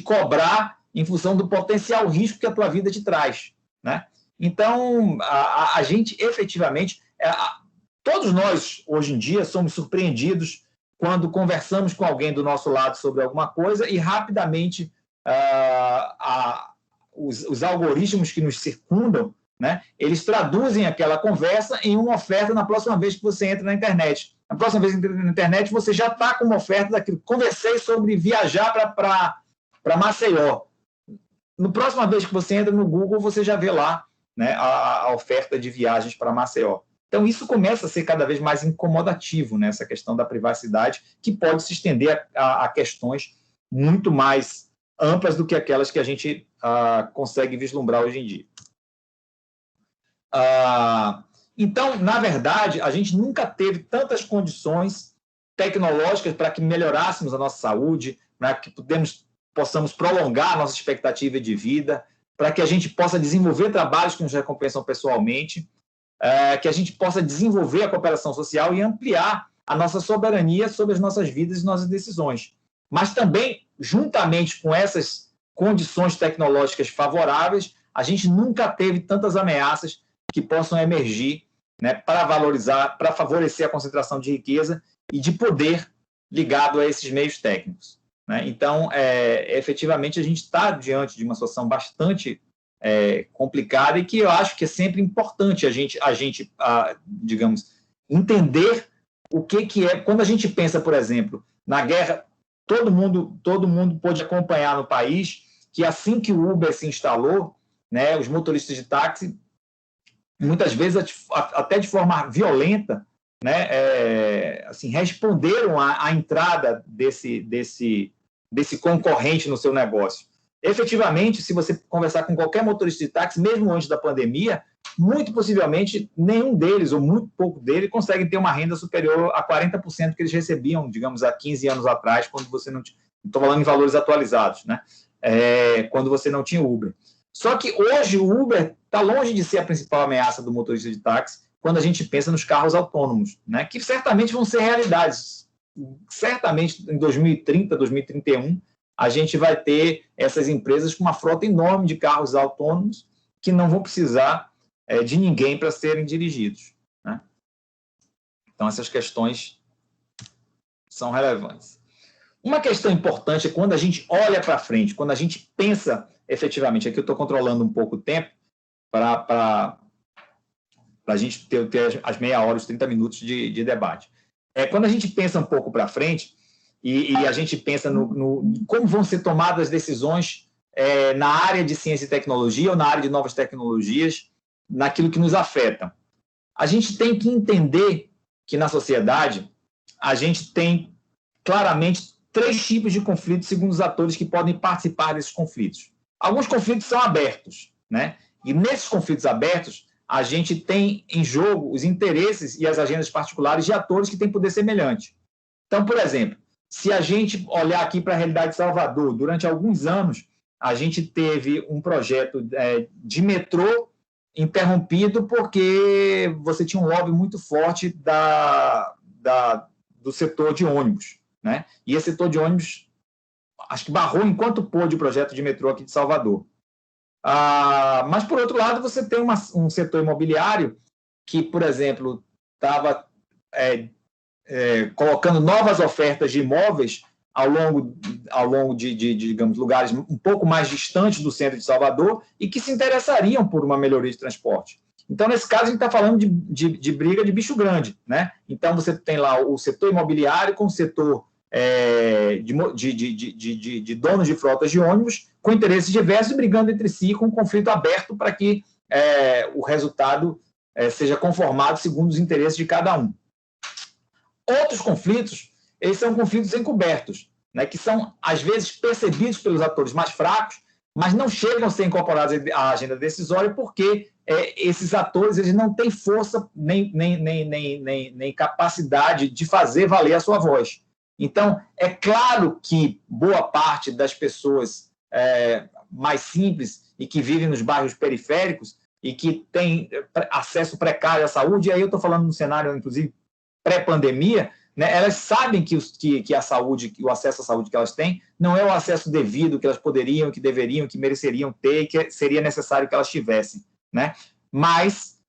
cobrar em função do potencial risco que a tua vida te traz, né? Então, a gente, efetivamente, todos nós, hoje em dia, somos surpreendidos quando conversamos com alguém do nosso lado sobre alguma coisa e, rapidamente, os algoritmos que nos circundam, né, eles traduzem aquela conversa em uma oferta na próxima vez que você entra na internet. Na próxima vez que você entra na internet, você já está com uma oferta daquilo. Conversei sobre viajar para Maceió. Na próxima vez que você entra no Google, você já vê lá, né, a oferta de viagens para Maceió. Então, isso começa a ser cada vez mais incomodativo, né, essa questão da privacidade, que pode se estender a questões muito mais amplas do que aquelas que a gente consegue vislumbrar hoje em dia. Então, na verdade, a gente nunca teve tantas condições tecnológicas para que melhorássemos a nossa saúde, para que possamos prolongar a nossa expectativa de vida, para que a gente possa desenvolver trabalhos que nos recompensam pessoalmente, que a gente possa desenvolver a cooperação social e ampliar a nossa soberania sobre as nossas vidas e nossas decisões. Mas também, juntamente com essas condições tecnológicas favoráveis, a gente nunca teve tantas ameaças que possam emergir né, para valorizar, para favorecer a concentração de riqueza e de poder ligado a esses meios técnicos, né? Então, efetivamente, a gente está diante de uma situação bastante complicada e que eu acho que é sempre importante a gente digamos, entender o que é. Quando a gente pensa, por exemplo, na guerra, todo mundo pôde acompanhar no país que assim que o Uber se instalou, né, os motoristas de táxi, muitas vezes até de forma violenta, né, assim, responderam à entrada desse concorrente no seu negócio. Efetivamente, se você conversar com qualquer motorista de táxi, mesmo antes da pandemia, muito possivelmente nenhum deles, ou muito pouco deles, conseguem ter uma renda superior a 40% que eles recebiam, digamos, há 15 anos atrás, quando você não tinha... Estou falando em valores atualizados, né? Quando você não tinha Uber. Só que hoje o Uber está longe de ser a principal ameaça do motorista de táxi quando a gente pensa nos carros autônomos, né? Que certamente vão ser realidades. Certamente em 2030, 2031, a gente vai ter essas empresas com uma frota enorme de carros autônomos que não vão precisar de ninguém para serem dirigidos, né? Então, essas questões são relevantes. Uma questão importante é quando a gente olha para frente, quando a gente pensa efetivamente, aqui eu estou controlando um pouco o tempo para a gente ter as meia hora, os 30 minutos de debate. Quando a gente pensa um pouco para frente e a gente pensa no como vão ser tomadas decisões na área de ciência e tecnologia ou na área de novas tecnologias, naquilo que nos afeta. A gente tem que entender que na sociedade a gente tem claramente 3 tipos de conflitos segundo os atores que podem participar desses conflitos. Alguns conflitos são abertos, né? E nesses conflitos abertos, a gente tem em jogo os interesses e as agendas particulares de atores que têm poder semelhante. Então, por exemplo, se a gente olhar aqui para a realidade de Salvador, durante alguns anos, a gente teve um projeto de metrô interrompido porque você tinha um lobby muito forte do setor de ônibus, né? E esse setor de ônibus, acho que barrou enquanto pôde o projeto de metrô aqui de Salvador. Mas, por outro lado, você tem um setor imobiliário que, por exemplo, estava colocando novas ofertas de imóveis ao longo de, digamos, lugares um pouco mais distantes do centro de Salvador e que se interessariam por uma melhoria de transporte. Então, nesse caso, a gente está falando de briga de bicho grande, né? Então, você tem lá o setor imobiliário com o setor de donos de frotas de ônibus com interesses diversos brigando entre si com um conflito aberto para que o resultado seja conformado segundo os interesses de cada um. Outros conflitos, eles são conflitos encobertos, né, que são, às vezes, percebidos pelos atores mais fracos, mas não chegam a ser incorporados à agenda decisória porque esses atores eles não têm força nem capacidade de fazer valer a sua voz. Então, é claro que boa parte das pessoas mais simples e que vivem nos bairros periféricos e que têm acesso precário à saúde, e aí eu estou falando no cenário, inclusive, pré-pandemia, né, elas sabem que a saúde, que o acesso à saúde que elas têm não é o acesso devido que elas poderiam, que deveriam, que mereceriam ter e que seria necessário que elas tivessem, né? Mas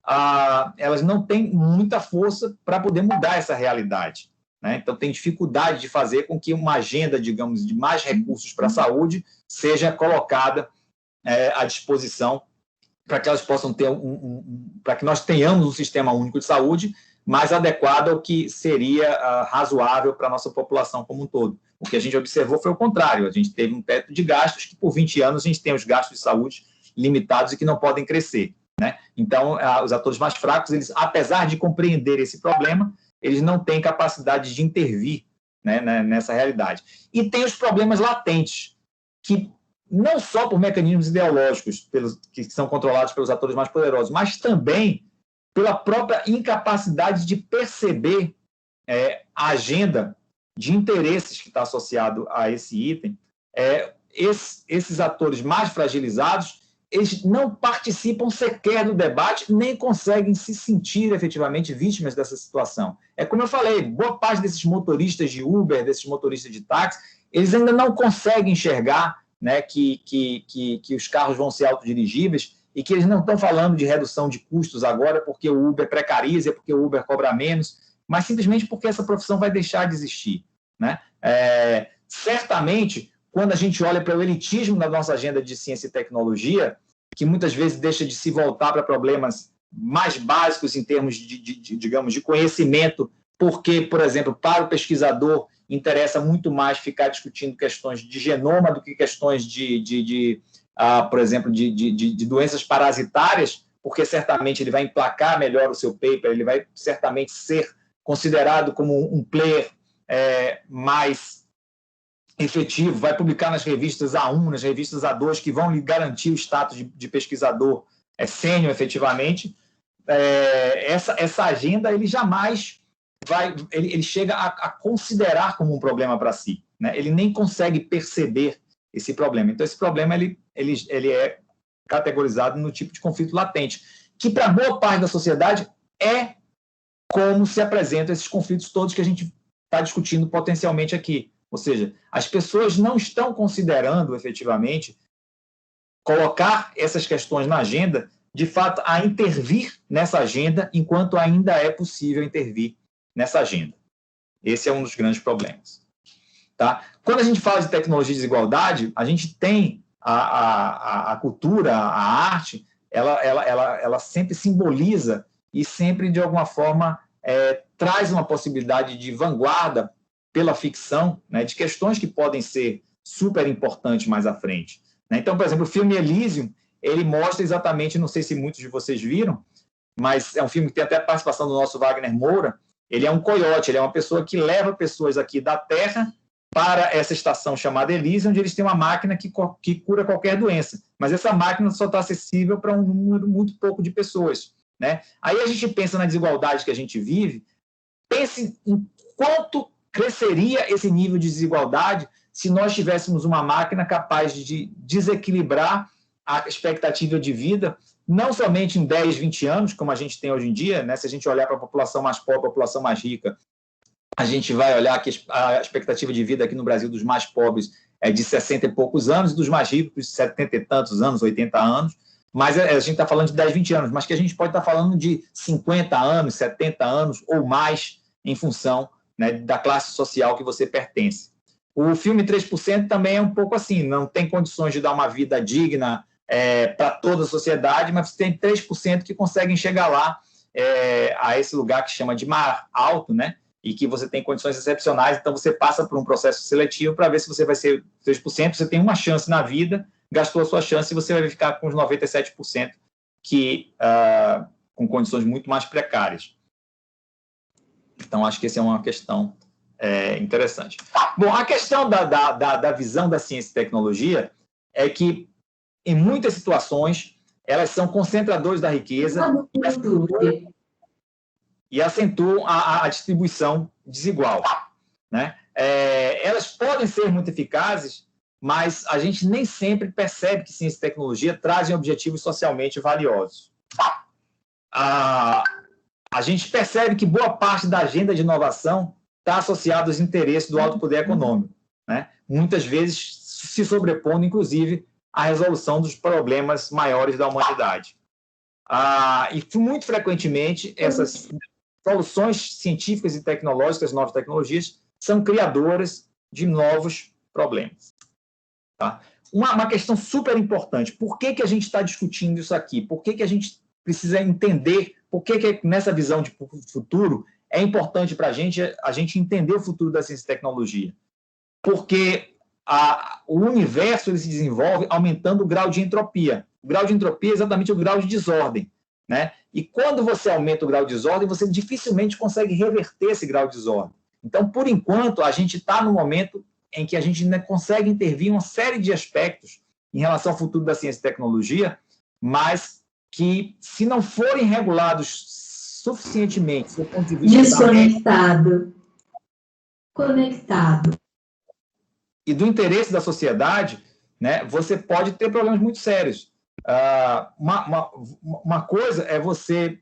elas não têm muita força para poder mudar essa realidade, né? Então, tem dificuldade de fazer com que uma agenda, digamos, de mais recursos para a saúde seja colocada à disposição para que elas possam ter para que nós tenhamos um sistema único de saúde mais adequado ao que seria razoável para a nossa população como um todo. O que a gente observou foi o contrário. A gente teve um teto de gastos que, por 20 anos, a gente tem os gastos de saúde limitados e que não podem crescer, né? Então, os atores mais fracos, eles, apesar de compreender esse problema, eles não têm capacidade de intervir, né, nessa realidade. E tem os problemas latentes, que não só por mecanismos ideológicos que são controlados pelos atores mais poderosos, mas também pela própria incapacidade de perceber a agenda de interesses que está associado a esse item. Esses atores mais fragilizados, eles não participam sequer do debate, nem conseguem se sentir efetivamente vítimas dessa situação. É como eu falei, boa parte desses motoristas de Uber, desses motoristas de táxi, eles ainda não conseguem enxergar, né, que os carros vão ser autodirigíveis e que eles não estão falando de redução de custos agora porque o Uber precariza, porque o Uber cobra menos, mas simplesmente porque essa profissão vai deixar de existir, né? Certamente, quando a gente olha para o elitismo da nossa agenda de ciência e tecnologia, que muitas vezes deixa de se voltar para problemas mais básicos em termos digamos, de conhecimento, porque, por exemplo, para o pesquisador interessa muito mais ficar discutindo questões de genoma do que questões por exemplo, de doenças parasitárias, porque certamente ele vai emplacar melhor o seu paper, ele vai certamente ser considerado como um player mais efetivo, vai publicar nas revistas A1, nas revistas A2, que vão lhe garantir o status de pesquisador sênior, efetivamente. Essa agenda, ele jamais ele chega a considerar como um problema para si, né? Ele nem consegue perceber esse problema. Então, esse problema ele é categorizado no tipo de conflito latente, que para boa parte da sociedade é como se apresentam esses conflitos todos que a gente está discutindo potencialmente aqui. Ou seja, as pessoas não estão considerando, efetivamente, colocar essas questões na agenda, de fato, a intervir nessa agenda, enquanto ainda é possível intervir nessa agenda. Esse é um dos grandes problemas. Tá? Quando a gente fala de tecnologia de desigualdade, a gente tem a cultura, a arte, ela sempre simboliza e sempre, de alguma forma, traz uma possibilidade de vanguarda pela ficção, né, de questões que podem ser super importantes mais à frente. Né? Então, por exemplo, o filme Elysium, ele mostra exatamente, não sei se muitos de vocês viram, mas é um filme que tem até a participação do nosso Wagner Moura. Ele é um coiote, ele é uma pessoa que leva pessoas aqui da Terra para essa estação chamada Elysium, onde eles têm uma máquina que cura qualquer doença. Mas essa máquina só está acessível para um número muito pouco de pessoas. Né? Aí a gente pensa na desigualdade que a gente vive, pense em quanto cresceria esse nível de desigualdade se nós tivéssemos uma máquina capaz de desequilibrar a expectativa de vida, não somente em 10, 20 anos, como a gente tem hoje em dia, né? Se a gente olhar para a população mais pobre, a população mais rica, a gente vai olhar que a expectativa de vida aqui no Brasil dos mais pobres é de 60 e poucos anos, e dos mais ricos, de 70 e tantos anos, 80 anos, mas a gente está falando de 10, 20 anos, mas que a gente pode estar falando de 50 anos, 70 anos ou mais, em função, né, da classe social que você pertence. O filme 3% também é um pouco assim, não tem condições de dar uma vida digna para toda a sociedade, mas você tem 3% que conseguem chegar lá, a esse lugar que chama de mar alto, né, e que você tem condições excepcionais, então você passa por um processo seletivo para ver se você vai ser 3%, você tem uma chance na vida, gastou a sua chance e você vai ficar com os 97% com condições muito mais precárias. Então, acho que essa é uma questão interessante. Bom, a questão da visão da ciência e tecnologia é que, em muitas situações, elas são concentradores da riqueza e acentuam a distribuição desigual. Né? Elas podem ser muito eficazes, mas a gente nem sempre percebe que ciência e tecnologia trazem objetivos socialmente valiosos. A gente percebe que boa parte da agenda de inovação está associada aos interesses do alto poder econômico, né? Muitas vezes se sobrepondo, inclusive, à resolução dos problemas maiores da humanidade. E, muito frequentemente, essas soluções científicas e tecnológicas, novas tecnologias, são criadoras de novos problemas. Tá? Uma questão super importante, por que a gente está discutindo isso aqui? Por que a gente precisa entender, por que nessa visão de futuro é importante para a gente entender o futuro da ciência e tecnologia? Porque o universo ele se desenvolve aumentando o grau de entropia. O grau de entropia é exatamente o grau de desordem. Né? E quando você aumenta o grau de desordem, você dificilmente consegue reverter esse grau de desordem. Então, por enquanto, a gente está no momento em que a gente ainda consegue intervir em uma série de aspectos em relação ao futuro da ciência e tecnologia, mas que, se não forem regulados suficientemente, do ponto de vista desconectado, conectado, e do interesse da sociedade, né, você pode ter problemas muito sérios. Uma coisa é você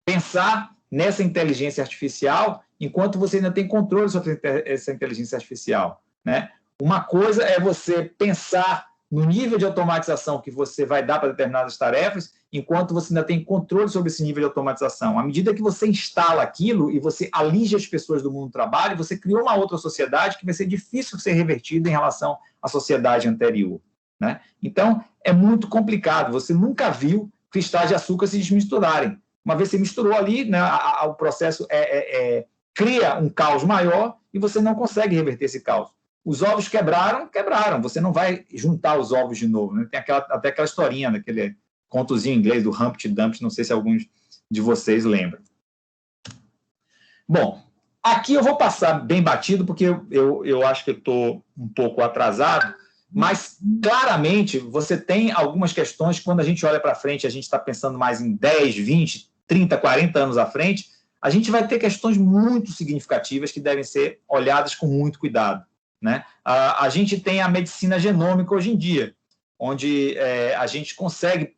pensar nessa inteligência artificial enquanto você ainda tem controle sobre essa inteligência artificial. Né? Uma coisa é você pensar no nível de automatização que você vai dar para determinadas tarefas, enquanto você ainda tem controle sobre esse nível de automatização. À medida que você instala aquilo e você alige as pessoas do mundo do trabalho, você criou uma outra sociedade que vai ser difícil de ser revertida em relação à sociedade anterior, né? Então, é muito complicado. Você nunca viu cristais de açúcar se desmisturarem. Uma vez que você misturou ali, né, o processo cria um caos maior e você não consegue reverter esse caos. Os ovos quebraram. Você não vai juntar os ovos de novo, né? Tem até aquela historinha, daquele contozinho em inglês do Humpty Dumpty, não sei se alguns de vocês lembram. Bom, aqui eu vou passar bem batido, porque eu acho que eu estou um pouco atrasado, mas claramente você tem algumas questões que, quando a gente olha para frente, a gente está pensando mais em 10, 20, 30, 40 anos à frente, a gente vai ter questões muito significativas que devem ser olhadas com muito cuidado, né? A gente tem a medicina genômica hoje em dia, onde a gente consegue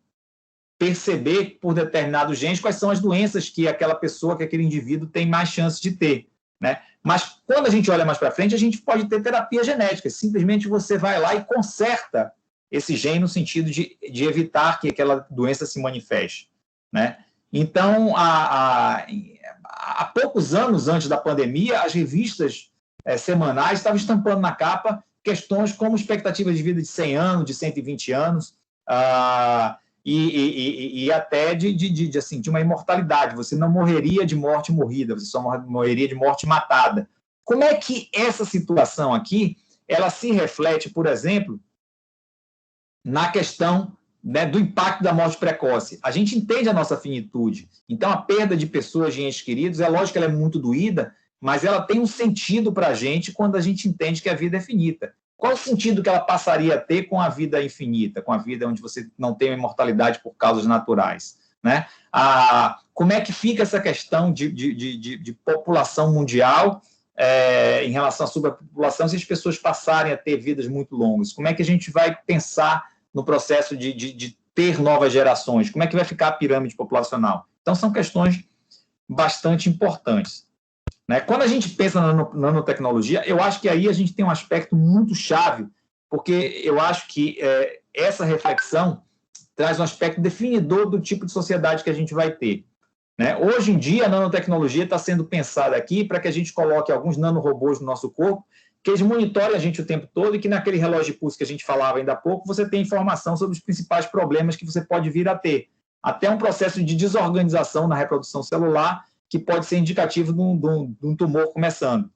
perceber por determinados genes quais são as doenças que aquela pessoa, que aquele indivíduo tem mais chance de ter, né? Mas quando a gente olha mais para frente, a gente pode ter terapia genética. Simplesmente você vai lá e conserta esse gene no sentido de evitar que aquela doença se manifeste, né? Então, há poucos anos antes da pandemia, as revistas semanais estavam estampando na capa questões como expectativa de vida de 100 anos, de 120 anos, e até de uma imortalidade. Você não morreria de morte morrida, você só morreria de morte matada. Como é que essa situação aqui, ela se reflete, por exemplo, na questão, né, do impacto da morte precoce? A gente entende a nossa finitude. Então, a perda de pessoas, de entes queridos, é lógico que ela é muito doída, mas ela tem um sentido para a gente quando a gente entende que a vida é finita. Qual o sentido que ela passaria a ter com a vida infinita, com a vida onde você não tem imortalidade por causas naturais, né? Como é que fica essa questão de população mundial em relação à superpopulação se as pessoas passarem a ter vidas muito longas? Como é que a gente vai pensar no processo de ter novas gerações? Como é que vai ficar a pirâmide populacional? Então, são questões bastante importantes, né? Quando a gente pensa na nanotecnologia, eu acho que aí a gente tem um aspecto muito chave, porque eu acho que essa reflexão traz um aspecto definidor do tipo de sociedade que a gente vai ter, né? Hoje em dia, a nanotecnologia está sendo pensada aqui para que a gente coloque alguns nanorobôs no nosso corpo, que eles monitorem a gente o tempo todo e que naquele relógio de pulso que a gente falava ainda há pouco, você tem informação sobre os principais problemas que você pode vir a ter. Até um processo de desorganização na reprodução celular, que pode ser indicativo de um tumor começando,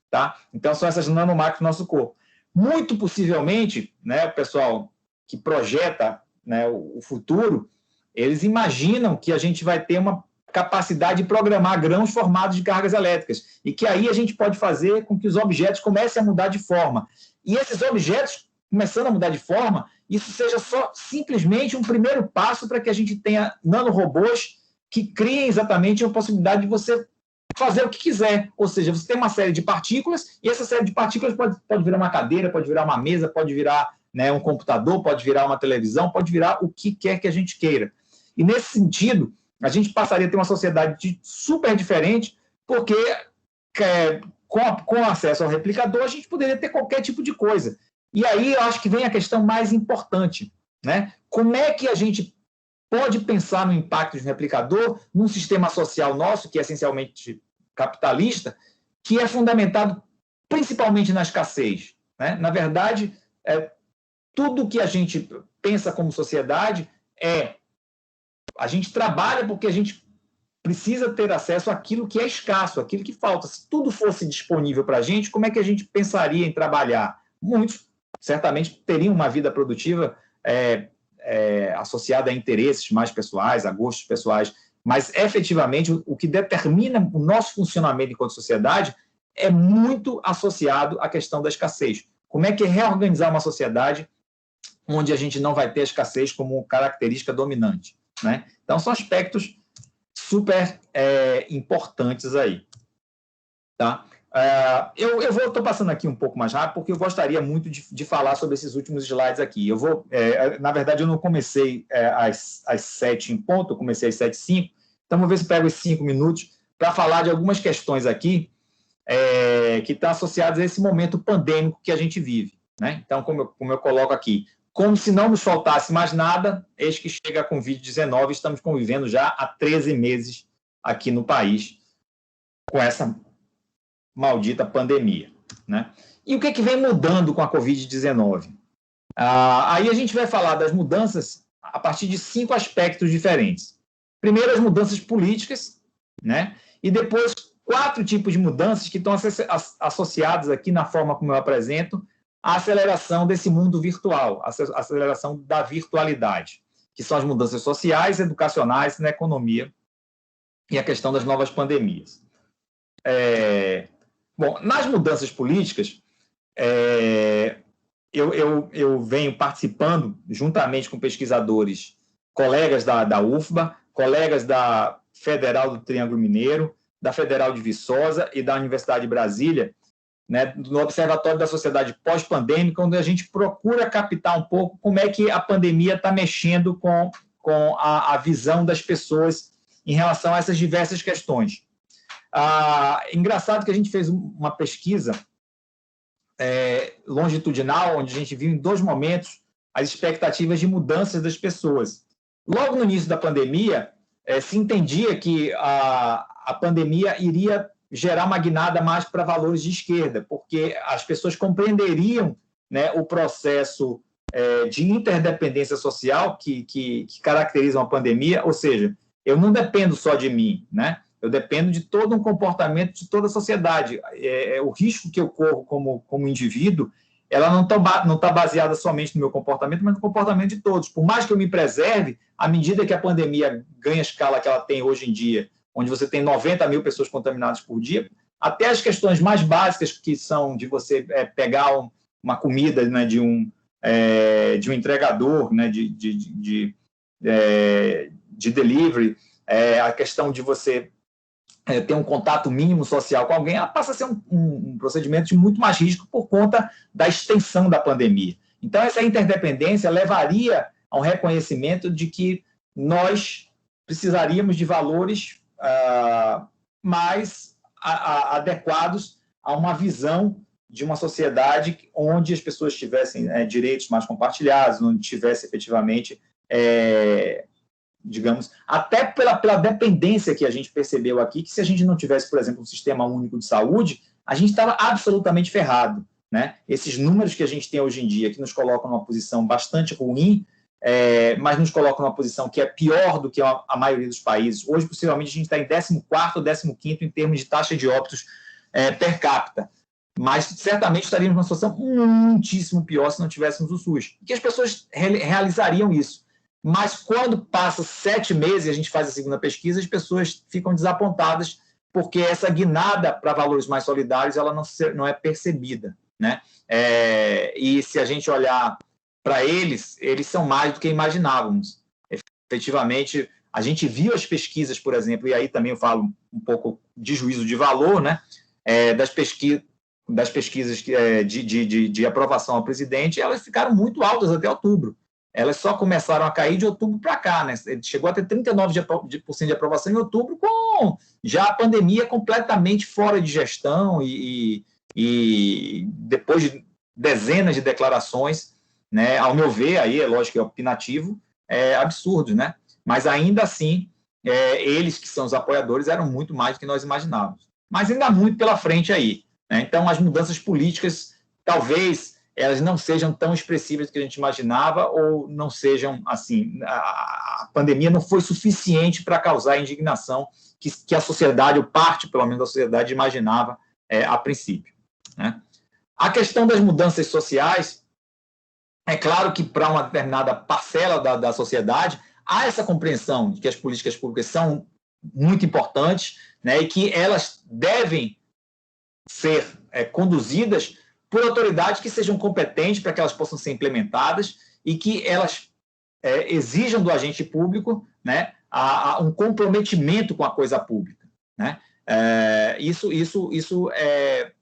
tá? Então, são essas nanomáquinas no nosso corpo. Muito possivelmente, né, o pessoal que projeta, né, o futuro, eles imaginam que a gente vai ter uma capacidade de programar grãos formados de cargas elétricas, e que aí a gente pode fazer com que os objetos comecem a mudar de forma. E esses objetos, começando a mudar de forma, isso seja só simplesmente um primeiro passo para que a gente tenha nanorobôs que criem exatamente a possibilidade de você fazer o que quiser. Ou seja, você tem uma série de partículas, e essa série de partículas pode virar uma cadeira, pode virar uma mesa, pode virar, né, um computador, pode virar uma televisão, pode virar o que quer que a gente queira. E, nesse sentido, a gente passaria a ter uma sociedade super diferente, porque com acesso ao replicador, a gente poderia ter qualquer tipo de coisa. E aí eu acho que vem a questão mais importante, né? Como é que a gente pode pensar no impacto de um replicador num sistema social nosso, que é essencialmente capitalista, que é fundamentado principalmente na escassez, né? Na verdade, tudo que a gente pensa como sociedade a gente trabalha porque a gente precisa ter acesso àquilo que é escasso, àquilo que falta. Se tudo fosse disponível para a gente, como é que a gente pensaria em trabalhar? Muitos, certamente, teriam uma vida produtiva associada a interesses mais pessoais, a gostos pessoais, mas, efetivamente, o que determina o nosso funcionamento enquanto sociedade é muito associado à questão da escassez. Como é que é reorganizar uma sociedade onde a gente não vai ter a escassez como característica dominante, né? Então, são aspectos super importantes aí, tá? Estou passando aqui um pouco mais rápido, porque eu gostaria muito de falar sobre esses últimos slides aqui. Na verdade, eu não comecei às 7 em ponto, eu comecei às 7h05, então vou ver se pego os 5 minutos para falar de algumas questões aqui que estão associadas a esse momento pandêmico que a gente vive, né? Então, como eu coloco aqui, como se não nos faltasse mais nada, eis que chega a Covid-19, estamos convivendo já há 13 meses aqui no país com essa maldita pandemia, né? E o que é que vem mudando com a Covid-19? Aí a gente vai falar das mudanças a partir de 5 aspectos diferentes. Primeiro, as mudanças políticas, né? E depois, 4 tipos de mudanças que estão associadas aqui na forma como eu apresento a aceleração desse mundo virtual, a aceleração da virtualidade, que são as mudanças sociais, educacionais, na economia e a questão das novas pandemias. Bom, nas mudanças políticas, eu venho participando, juntamente com pesquisadores, colegas da UFBA, colegas da Federal do Triângulo Mineiro, da Federal de Viçosa e da Universidade de Brasília, né, no Observatório da Sociedade Pós-Pandêmica, onde a gente procura captar um pouco como é que a pandemia está mexendo com a visão das pessoas em relação a essas diversas questões. Engraçado que a gente fez uma pesquisa longitudinal, onde a gente viu em 2 momentos as expectativas de mudanças das pessoas. Logo no início da pandemia, se entendia que a pandemia iria gerar uma guinada mais para valores de esquerda, porque as pessoas compreenderiam, né, o processo de interdependência social que caracteriza uma pandemia, ou seja, eu não dependo só de mim, né? Eu dependo de todo um comportamento de toda a sociedade. O risco que eu corro como indivíduo, ela não está baseada somente no meu comportamento, mas no comportamento de todos. Por mais que eu me preserve, à medida que a pandemia ganha a escala que ela tem hoje em dia, onde você tem 90 mil pessoas contaminadas por dia, até as questões mais básicas, que são de você pegar uma comida, né, de um entregador, né, de delivery, a questão de você ter um contato mínimo social com alguém, ela passa a ser um procedimento de muito mais risco por conta da extensão da pandemia. Então, essa interdependência levaria a um reconhecimento de que nós precisaríamos de valores mais adequados a uma visão de uma sociedade onde as pessoas tivessem direitos mais compartilhados, onde tivesse efetivamente, digamos, até pela dependência que a gente percebeu aqui, que se a gente não tivesse, por exemplo, um sistema único de saúde, a gente estava absolutamente ferrado, né? Esses números que a gente tem hoje em dia, que nos colocam numa posição bastante ruim, mas nos colocam numa posição que é pior do que a maioria dos países. Hoje, possivelmente, a gente está em 14º ou 15º em termos de taxa de óbitos per capita. Mas, certamente, estaríamos numa situação muitíssimo pior se não tivéssemos o SUS. E que as pessoas realizariam isso. Mas, quando passa 7 meses e a gente faz a segunda pesquisa, as pessoas ficam desapontadas porque essa guinada para valores mais solidários ela não é percebida, né? E se a gente olhar para eles são mais do que imaginávamos. Efetivamente, a gente viu as pesquisas, por exemplo, e aí também eu falo um pouco de juízo de valor, né? Das pesquisas de aprovação ao presidente, elas ficaram muito altas até outubro. Elas só começaram a cair de outubro para cá, né? Chegou a ter 39% de aprovação em outubro, com já a pandemia completamente fora de gestão e depois de dezenas de declarações, né? Ao meu ver, aí é lógico que é opinativo, absurdo, né? Mas ainda assim, eles que são os apoiadores eram muito mais do que nós imaginávamos. Mas ainda há muito pela frente aí, né? Então, as mudanças políticas, talvez elas não sejam tão expressivas do que a gente imaginava, ou não sejam, assim, a pandemia não foi suficiente para causar a indignação que a sociedade, ou parte, pelo menos, da sociedade imaginava a princípio, né? A questão das mudanças sociais, é claro que para uma determinada parcela da sociedade, há essa compreensão de que as políticas públicas são muito importantes, né, e que elas devem ser conduzidas por autoridades que sejam competentes para que elas possam ser implementadas e que elas exijam do agente público, né, um comprometimento com a coisa pública, né? Isso é,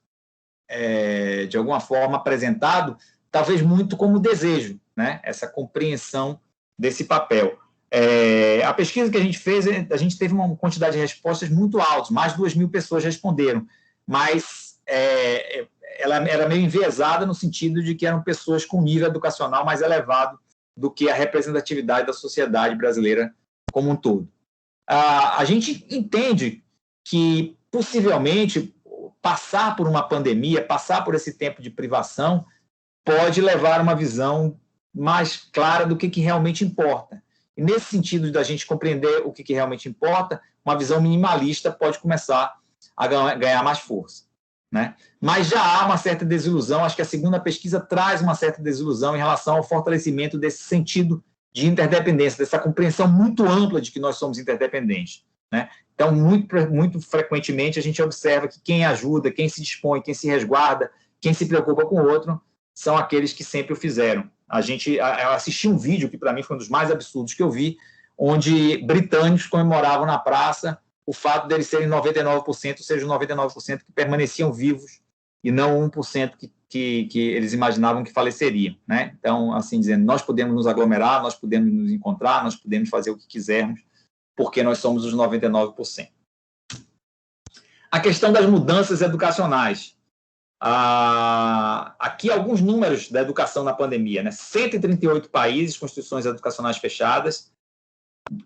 de alguma forma, apresentado, talvez muito como desejo, né? Essa compreensão desse papel. A pesquisa que a gente fez, a gente teve uma quantidade de respostas muito altas, mais de 2.000 pessoas responderam, mas ela era meio enviesada no sentido de que eram pessoas com nível educacional mais elevado do que a representatividade da sociedade brasileira como um todo. A gente entende que, possivelmente, passar por uma pandemia, passar por esse tempo de privação, pode levar a uma visão mais clara do que realmente importa. E, nesse sentido da gente compreender o que realmente importa, uma visão minimalista pode começar a ganhar mais força, né? Mas já há uma certa desilusão, acho que a segunda pesquisa traz uma certa desilusão em relação ao fortalecimento desse sentido de interdependência, dessa compreensão muito ampla de que nós somos interdependentes, né? Então, muito frequentemente, a gente observa que quem ajuda, quem se dispõe, quem se resguarda, quem se preocupa com o outro, são aqueles que sempre o fizeram. Eu assisti um vídeo que, para mim, foi um dos mais absurdos que eu vi, onde britânicos comemoravam na praça o fato deles serem 99%, ou seja, os 99% que permaneciam vivos e não 1% que eles imaginavam que faleceriam, né? Então, assim dizendo, nós podemos nos aglomerar, nós podemos nos encontrar, nós podemos fazer o que quisermos, porque nós somos os 99%. A questão das mudanças educacionais. Aqui alguns números da educação na pandemia, né? 138 países com instituições educacionais fechadas,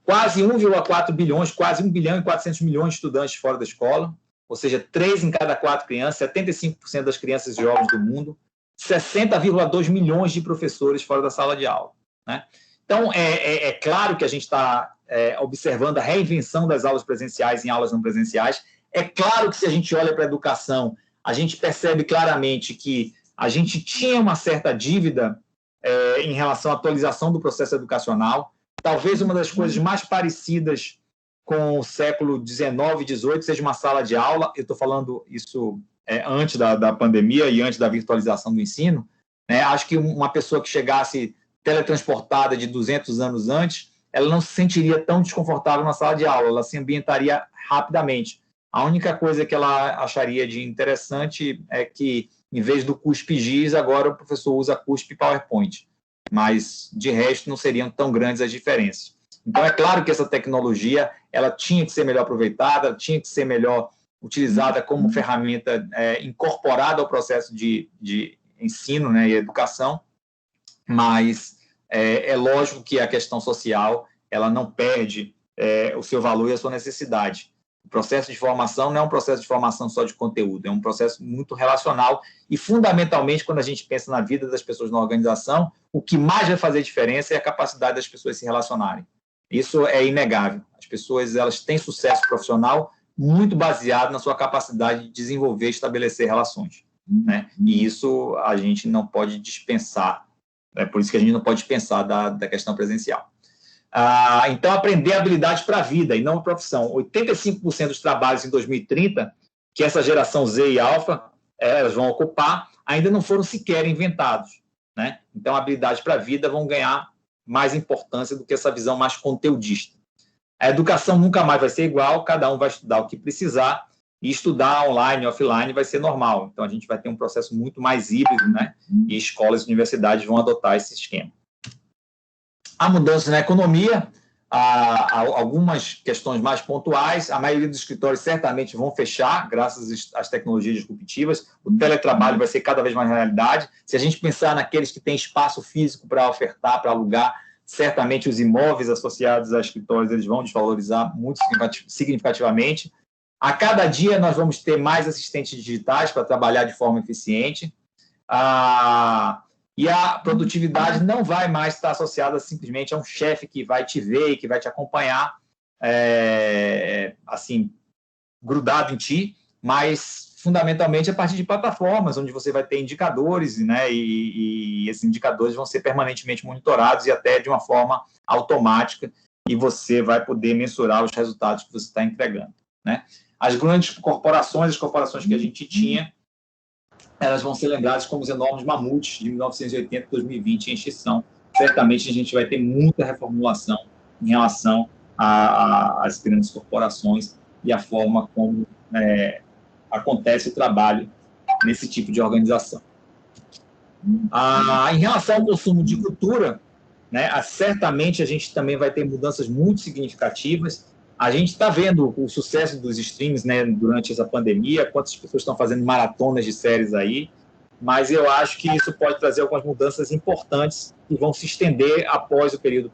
quase 1,4 bilhões, quase 1 bilhão e 400 milhões de estudantes fora da escola, ou seja, 3 em cada 4 crianças, 75% das crianças e jovens do mundo, 60,2 milhões de professores fora da sala de aula, né? Então, é claro que a gente está observando a reinvenção das aulas presenciais em aulas não presenciais. É claro que, se a gente olha para a educação, a gente percebe claramente que a gente tinha uma certa dívida em relação à atualização do processo educacional. Talvez uma das coisas mais parecidas com o século XIX e XVIII seja uma sala de aula. Eu estou falando isso antes da pandemia e antes da virtualização do ensino, né? Acho que uma pessoa que chegasse teletransportada de 200 anos antes, ela não se sentiria tão desconfortável na sala de aula, ela se ambientaria rapidamente. A única coisa que ela acharia de interessante é que, em vez do cuspe-giz, agora o professor usa cuspe e PowerPoint. Mas, de resto, não seriam tão grandes as diferenças. Então, é claro que essa tecnologia ela tinha que ser melhor aproveitada, ela tinha que ser melhor utilizada como ferramenta incorporada ao processo de ensino, né, e educação, mas é lógico que a questão social ela não perde o seu valor e a sua necessidade. O processo de formação não é um processo de formação só de conteúdo, é um processo muito relacional e, fundamentalmente, quando a gente pensa na vida das pessoas na organização, o que mais vai fazer diferença é a capacidade das pessoas se relacionarem. Isso é inegável. As pessoas elas têm sucesso profissional muito baseado na sua capacidade de desenvolver e estabelecer relações, né? E isso a gente não pode dispensar. É por isso que a gente não pode dispensar da questão presencial. Então, aprender habilidades para a vida e não a profissão. 85% dos trabalhos em 2030, que essa geração Z e Alfa elas vão ocupar, ainda não foram sequer inventados, né? Então, habilidades para a vida vão ganhar mais importância do que essa visão mais conteudista. A educação nunca mais vai ser igual, cada um vai estudar o que precisar, e estudar online, offline, vai ser normal. Então, a gente vai ter um processo muito mais híbrido, né? E escolas e universidades vão adotar esse esquema. Há mudanças na economia, há algumas questões mais pontuais, a maioria dos escritórios certamente vão fechar, graças às tecnologias disruptivas, o teletrabalho vai ser cada vez mais realidade. Se a gente pensar naqueles que têm espaço físico para ofertar, para alugar, certamente os imóveis associados a escritórios eles vão desvalorizar muito significativamente. A cada dia nós vamos ter mais assistentes digitais para trabalhar de forma eficiente. E a produtividade não vai mais estar associada simplesmente a um chefe que vai te ver e que vai te acompanhar, assim, grudado em ti, mas fundamentalmente a partir de plataformas, onde você vai ter indicadores, né, e esses indicadores vão ser permanentemente monitorados e até de uma forma automática, e você vai poder mensurar os resultados que você está entregando, né? As grandes corporações, as corporações que a gente tinha, elas vão ser lembradas como os enormes mamutes de 1980 e 2020 em extinção. Certamente a gente vai ter muita reformulação em relação às grandes corporações e a forma como acontece o trabalho nesse tipo de organização. Em relação ao consumo de cultura, né, certamente a gente também vai ter mudanças muito significativas. A gente está vendo o sucesso dos streams, né, durante essa pandemia, quantas pessoas estão fazendo maratonas de séries aí, mas eu acho que isso pode trazer algumas mudanças importantes que vão se estender após o período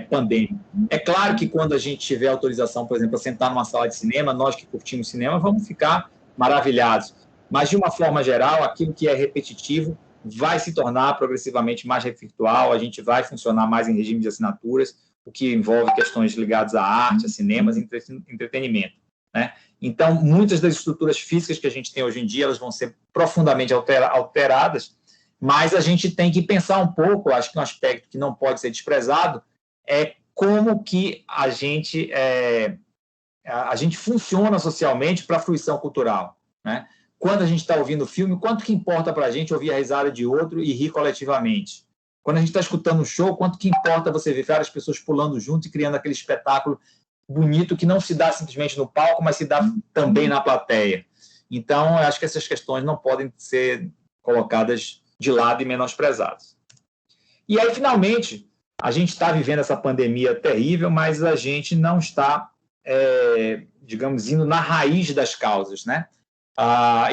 pandêmico. É claro que quando a gente tiver autorização, por exemplo, para sentar numa sala de cinema, nós que curtimos cinema vamos ficar maravilhados, mas de uma forma geral, aquilo que é repetitivo vai se tornar progressivamente mais virtual, a gente vai funcionar mais em regime de assinaturas, o que envolve questões ligadas à arte, a cinemas e entretenimento, né? Então, muitas das estruturas físicas que a gente tem hoje em dia, elas vão ser profundamente alteradas, mas a gente tem que pensar um pouco, acho que um aspecto que não pode ser desprezado, é como que a gente funciona socialmente para a fruição cultural, né? Quando a gente está ouvindo filme, quanto que importa para a gente ouvir a risada de outro e rir coletivamente? Quando a gente está escutando um show, quanto que importa você ver várias pessoas pulando junto e criando aquele espetáculo bonito que não se dá simplesmente no palco, mas se dá também na plateia? Então, eu acho que essas questões não podem ser colocadas de lado e menosprezadas. E aí, finalmente, a gente está vivendo essa pandemia terrível, mas a gente não está, digamos, indo na raiz das causas, né?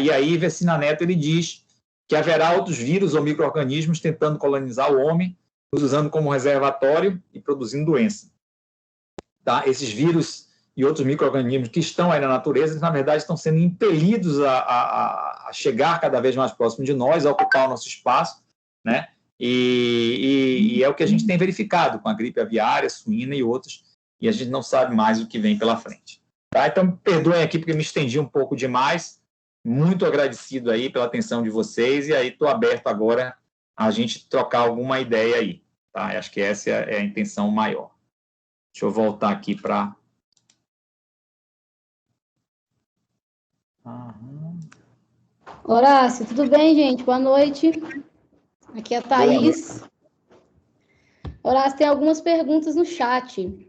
E aí, Vecina Neto, ele diz que haverá outros vírus ou micro-organismos tentando colonizar o homem, nos usando como reservatório e produzindo doença. Tá? Esses vírus e outros micro-organismos que estão aí na natureza, na verdade, estão sendo impelidos a chegar cada vez mais próximo de nós, a ocupar o nosso espaço, né? E é o que a gente tem verificado com a gripe aviária, suína e outros, e a gente não sabe mais o que vem pela frente. Tá? Então, me perdoem aqui porque me estendi um pouco demais, muito agradecido aí pela atenção de vocês, e aí estou aberto agora a gente trocar alguma ideia aí. Tá? Acho que essa é a intenção maior. Deixa eu voltar aqui para... Horácio, tudo bem, gente? Boa noite. Aqui é a Thaís. Horácio, tem algumas perguntas no chat.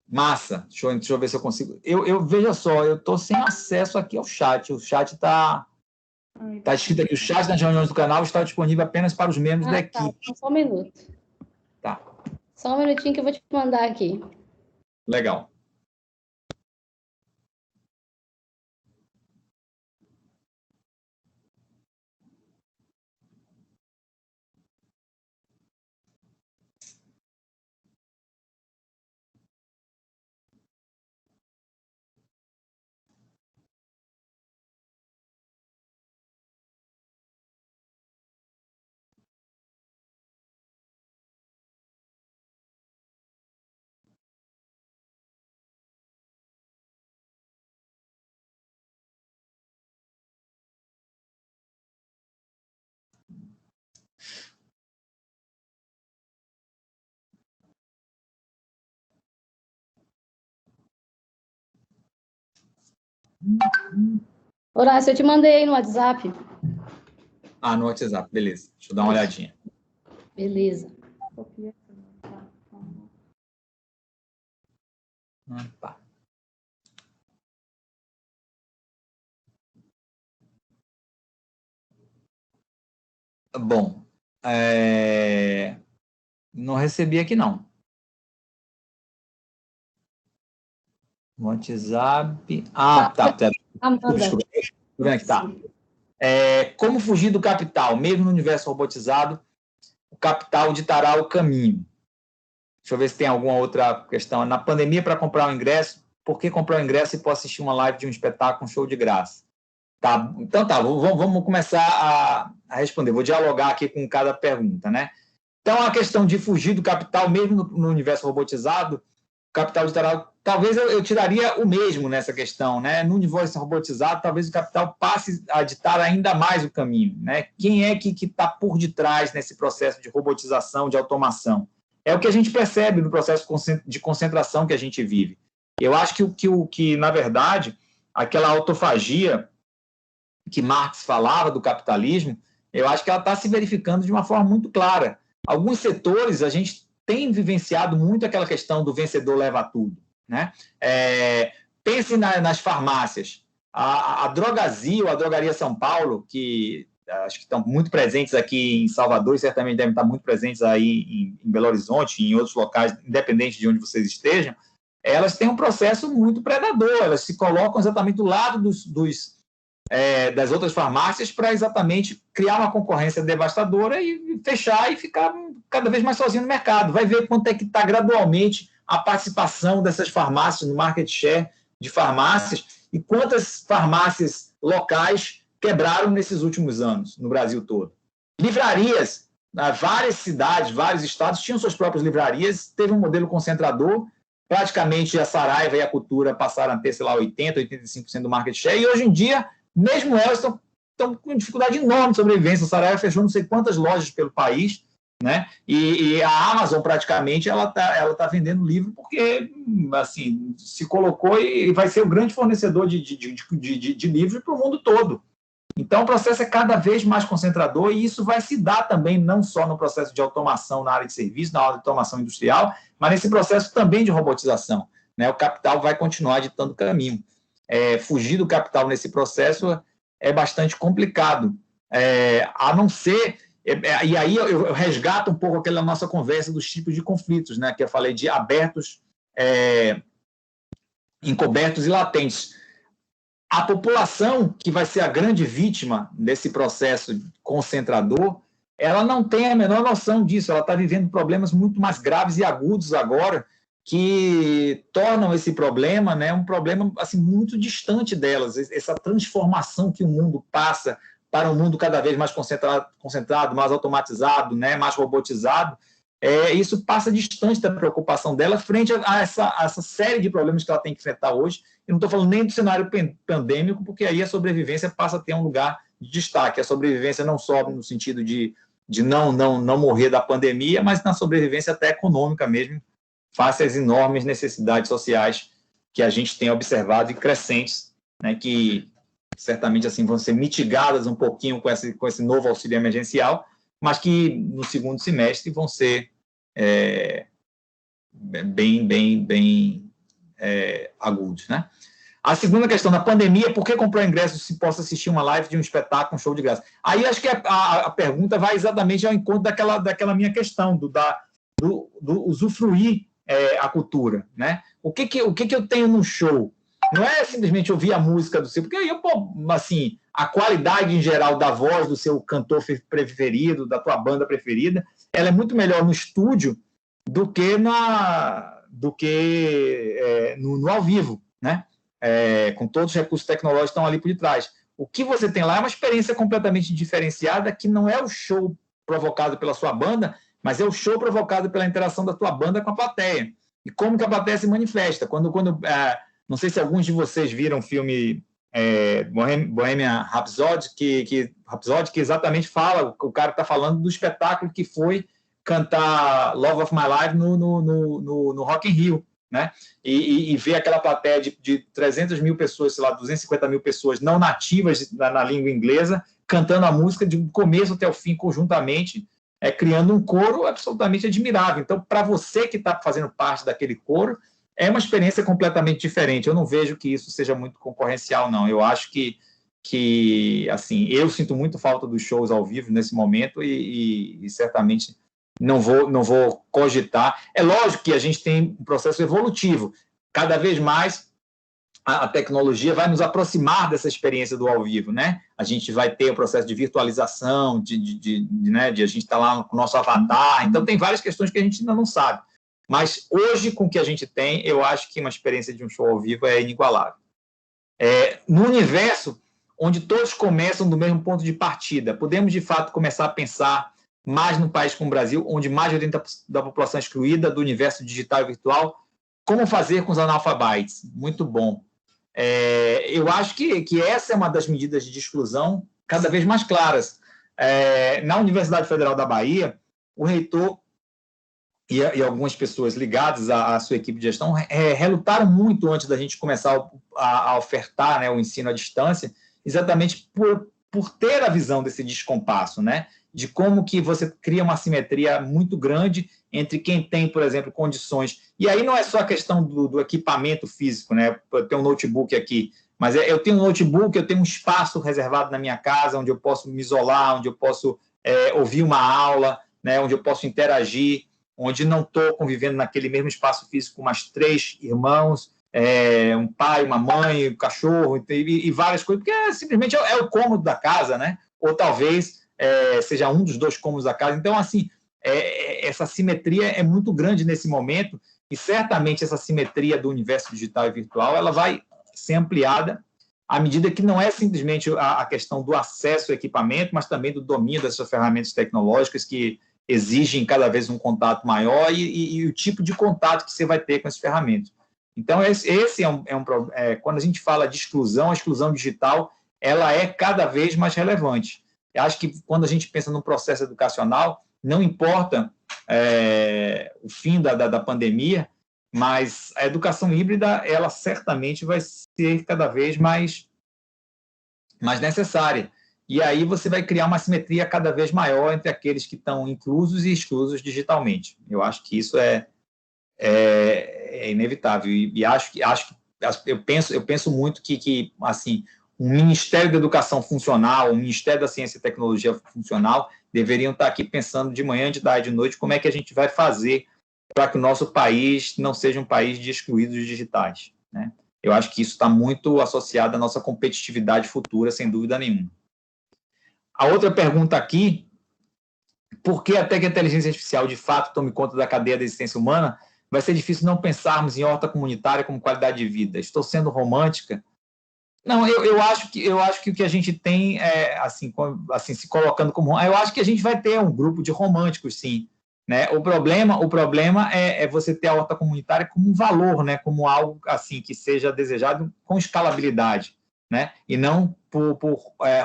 Massa. Deixa eu ver se eu consigo. Veja só, eu estou sem acesso aqui ao chat. O chat está escrito aqui, o chat das reuniões do canal está disponível apenas para os membros da equipe. Tá. Só um minuto. Tá. Só um minutinho que eu vou te mandar aqui. Legal. Horácio, eu te mandei aí no WhatsApp. No WhatsApp, beleza. Deixa eu dar uma olhadinha. Beleza. Tá. Bom, não recebi aqui, não. WhatsApp... tá. Desculpa. Vendo aqui, tá. Como fugir do capital? Mesmo no universo robotizado, o capital ditará o caminho. Deixa eu ver se tem alguma outra questão. Na pandemia, para comprar um ingresso, por que comprar um ingresso e posso assistir uma live de um espetáculo, um show de graça? Tá, então tá, vamos começar a responder. Vou dialogar aqui com cada pergunta, né? Então, a questão de fugir do capital, mesmo no universo robotizado, o capital ditará... Talvez eu tiraria o mesmo nessa questão, né? No universo robotizado, talvez o capital passe a ditar ainda mais o caminho, né? Quem é que está por detrás nesse processo de robotização, de automação? É o que a gente percebe no processo de concentração que a gente vive. Eu acho que na verdade, aquela autofagia que Marx falava do capitalismo, eu acho que ela está se verificando de uma forma muito clara. Alguns setores, a gente tem vivenciado muito aquela questão do vencedor leva tudo, né? Pense nas farmácias. A Drogazil, a Drogaria São Paulo, que acho que estão muito presentes aqui em Salvador e certamente devem estar muito presentes aí em Belo Horizonte e em outros locais, independente de onde vocês estejam, elas têm um processo muito predador, elas se colocam exatamente do lado dos das outras farmácias para exatamente criar uma concorrência devastadora e fechar e ficar cada vez mais sozinho no mercado. Vai ver quanto é que está gradualmente a participação dessas farmácias no market share de farmácias e quantas farmácias locais quebraram nesses últimos anos no Brasil todo. Livrarias, várias cidades, vários estados tinham suas próprias livrarias, teve um modelo concentrador, praticamente a Saraiva e a Cultura passaram a ter, sei lá, 80%, 85% do market share, e hoje em dia, mesmo elas estão com dificuldade enorme de sobrevivência. A Saraiva fechou não sei quantas lojas pelo país, né? E a Amazon, praticamente, ela tá vendendo livro porque, assim, se colocou e vai ser o grande fornecedor de livros para o mundo todo. Então, o processo é cada vez mais concentrador e isso vai se dar também não só no processo de automação na área de serviço, na área de automação industrial, mas nesse processo também de robotização, né? O capital vai continuar ditando o caminho. Fugir do capital nesse processo é bastante complicado, a não ser... E aí eu resgato um pouco aquela nossa conversa dos tipos de conflitos, né? Que eu falei de abertos, encobertos e latentes. A população, que vai ser a grande vítima desse processo concentrador, ela não tem a menor noção disso, ela está vivendo problemas muito mais graves e agudos agora, que tornam esse problema, né, um problema assim, muito distante delas, essa transformação que o mundo passa para um mundo cada vez mais concentrado, mais automatizado, né, mais robotizado, isso passa distante da preocupação dela frente a essa série de problemas que ela tem que enfrentar hoje. Eu não estou falando nem do cenário pandêmico, porque aí a sobrevivência passa a ter um lugar de destaque. A sobrevivência não só no sentido de não morrer da pandemia, mas na sobrevivência até econômica mesmo, face às enormes necessidades sociais que a gente tem observado e crescentes, né, que certamente assim vão ser mitigadas um pouquinho com esse novo auxílio emergencial, mas que no segundo semestre vão ser bem agudos, né? A segunda questão, da pandemia, por que comprar ingresso se possa assistir uma live de um espetáculo, um show de graça? Aí acho que a pergunta vai exatamente ao encontro daquela minha questão, do usufruir a cultura, né? O que eu tenho no show? Não é simplesmente ouvir a música do seu, porque aí, assim, a qualidade em geral da voz do seu cantor preferido, da tua banda preferida, ela é muito melhor no estúdio do que no ao vivo, né? Com todos os recursos tecnológicos que estão ali por detrás. O que você tem lá é uma experiência completamente diferenciada, que não é o show provocado pela sua banda, mas é o show provocado pela interação da tua banda com a plateia. E como que a plateia se manifesta. Não sei se alguns de vocês viram o filme Bohemian Rhapsody, que exatamente fala, o cara está falando do espetáculo que foi cantar Love of My Life no Rock in Rio, né? E ver aquela plateia de 300 mil pessoas, sei lá, 250 mil pessoas não nativas na língua inglesa, cantando a música de começo até o fim conjuntamente, criando um coro absolutamente admirável. Então, para você que está fazendo parte daquele coro, é uma experiência completamente diferente. Eu não vejo que isso seja muito concorrencial, não. Eu acho que assim, eu sinto muito falta dos shows ao vivo nesse momento e certamente não vou cogitar. É lógico que a gente tem um processo evolutivo. Cada vez mais a tecnologia vai nos aproximar dessa experiência do ao vivo, né? A gente vai ter o processo de virtualização, né, de a gente estar lá com o nosso avatar. Então, tem várias questões que a gente ainda não sabe. Mas hoje, com o que a gente tem, eu acho que uma experiência de um show ao vivo é inigualável. No universo onde todos começam do mesmo ponto de partida, podemos, de fato, começar a pensar mais num país como o Brasil, onde mais de 80% da população é excluída do universo digital e virtual. Como fazer com os analfabetos? Muito bom. Eu acho que essa é uma das medidas de exclusão cada vez mais claras. Na Universidade Federal da Bahia, o reitor e algumas pessoas ligadas à sua equipe de gestão relutaram muito antes da gente começar a ofertar, né, o ensino à distância, exatamente por ter a visão desse descompasso, né, de como que você cria uma assimetria muito grande entre quem tem, por exemplo, condições. E aí não é só a questão do equipamento físico, né? Eu tenho um notebook aqui, mas eu tenho um notebook, eu tenho um espaço reservado na minha casa, onde eu posso me isolar, onde eu posso ouvir uma aula, né, onde eu posso interagir, onde não estou convivendo naquele mesmo espaço físico com mais 3 irmãos, um pai, uma mãe, um cachorro e várias coisas, porque simplesmente é o cômodo da casa, né? Ou talvez seja um dos 2 cômodos da casa. Então, assim, essa simetria é muito grande nesse momento e certamente essa simetria do universo digital e virtual ela vai ser ampliada à medida que não é simplesmente a questão do acesso ao equipamento, mas também do domínio dessas ferramentas tecnológicas que exigem cada vez um contato maior e o tipo de contato que você vai ter com essas ferramentas. Então, esse quando a gente fala de exclusão, a exclusão digital, ela é cada vez mais relevante. Eu acho que quando a gente pensa no processo educacional, não importa o fim da pandemia, mas a educação híbrida, ela certamente vai ser cada vez mais necessária. E aí você vai criar uma simetria cada vez maior entre aqueles que estão inclusos e exclusos digitalmente. Eu acho que isso é inevitável. E acho que eu penso muito que assim, um Ministério da Educação funcional, um Ministério da Ciência e Tecnologia funcional, deveriam estar aqui pensando de manhã, de tarde, de noite, como é que a gente vai fazer para que o nosso país não seja um país de excluídos digitais, né? Eu acho que isso está muito associado à nossa competitividade futura, sem dúvida nenhuma. A outra pergunta aqui, por que até que a inteligência artificial, de fato, tome conta da cadeia da existência humana, vai ser difícil não pensarmos em horta comunitária como qualidade de vida? Estou sendo romântica? Não, eu acho que o que a gente tem, assim, se colocando como... Eu acho que a gente vai ter um grupo de românticos, sim, né? O problema é você ter a horta comunitária como um valor, né? Como algo assim, que seja desejado com escalabilidade, né? E não por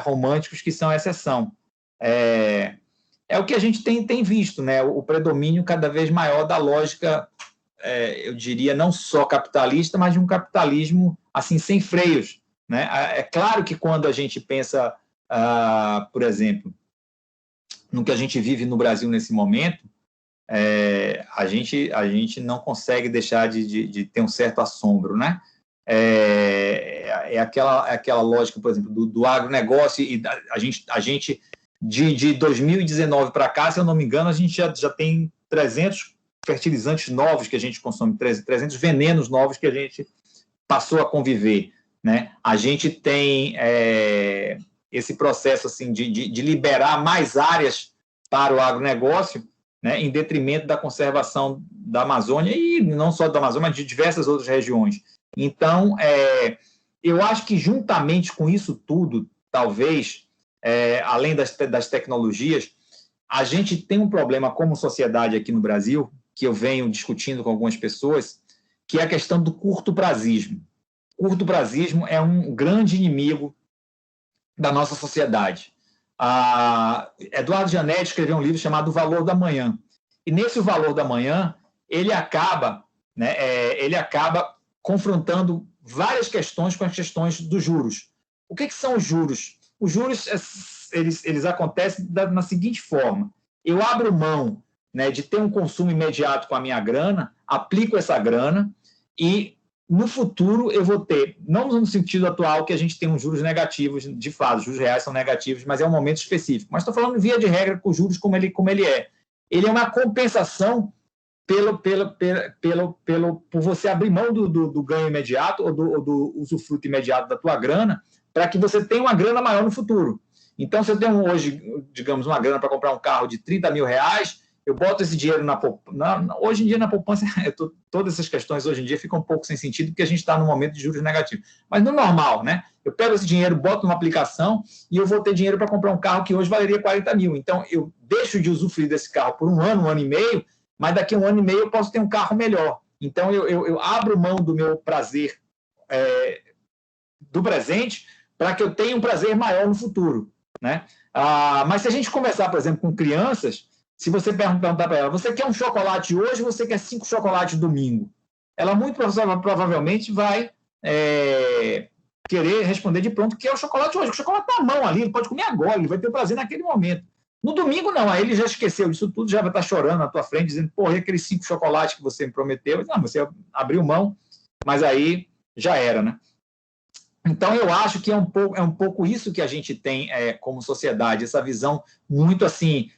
românticos que são exceção. É o que a gente tem visto, né? O predomínio cada vez maior da lógica, eu diria, não só capitalista, mas de um capitalismo assim, sem freios, né? É claro que quando a gente pensa, por exemplo, no que a gente vive no Brasil nesse momento, a gente não consegue deixar de ter um certo assombro, né? Aquela lógica, por exemplo, do agronegócio, e a gente de 2019 para cá, se eu não me engano, a gente já tem 300 fertilizantes novos que a gente consome, 300 venenos novos que a gente passou a conviver, né? A gente tem esse processo assim, de liberar mais áreas para o agronegócio, né, em detrimento da conservação da Amazônia, e não só da Amazônia, mas de diversas outras regiões. Então, eu acho que juntamente com isso tudo, talvez, além das tecnologias, a gente tem um problema como sociedade aqui no Brasil, que eu venho discutindo com algumas pessoas, que é a questão do curto-prazismo. O curto-prazismo é um grande inimigo da nossa sociedade. Eduardo Janetti escreveu um livro chamado O Valor da Manhã. E nesse O Valor da Manhã, ele acaba confrontando várias questões com as questões dos juros. O que são os juros? Os juros eles acontecem na seguinte forma: eu abro mão, né, de ter um consumo imediato com a minha grana, aplico essa grana e no futuro eu vou ter, não no sentido atual que a gente tem uns juros negativos, de fato, os juros reais são negativos, mas é um momento específico. Mas estou falando via de regra com os juros como ele é. Ele é uma compensação por você abrir mão do ganho imediato ou do usufruto imediato da tua grana, para que você tenha uma grana maior no futuro. Então, se eu tenho hoje, digamos, uma grana para comprar um carro de 30 mil reais, eu boto esse dinheiro hoje em dia na poupança, todas essas questões hoje em dia ficam um pouco sem sentido, porque a gente está num momento de juros negativos. Mas no normal, né? Eu pego esse dinheiro, boto numa aplicação e eu vou ter dinheiro para comprar um carro que hoje valeria 40 mil. Então, eu deixo de usufruir desse carro por um ano e meio, mas daqui a um ano e meio eu posso ter um carro melhor. Então, eu abro mão do meu prazer do presente para que eu tenha um prazer maior no futuro, né? Mas se a gente começar, por exemplo, com crianças, se você perguntar para ela, você quer um chocolate hoje ou você quer 5 chocolates domingo? Ela muito provavelmente vai querer responder de pronto que é o chocolate hoje. O chocolate está à mão ali, ele pode comer agora, ele vai ter prazer naquele momento. No domingo, não, aí ele já esqueceu disso tudo, já vai estar chorando na tua frente, dizendo, porra, e aqueles 5 chocolates que você me prometeu? Não, você abriu mão, mas aí já era, né? Então, eu acho que é um pouco isso que a gente tem como sociedade, essa visão muito assim,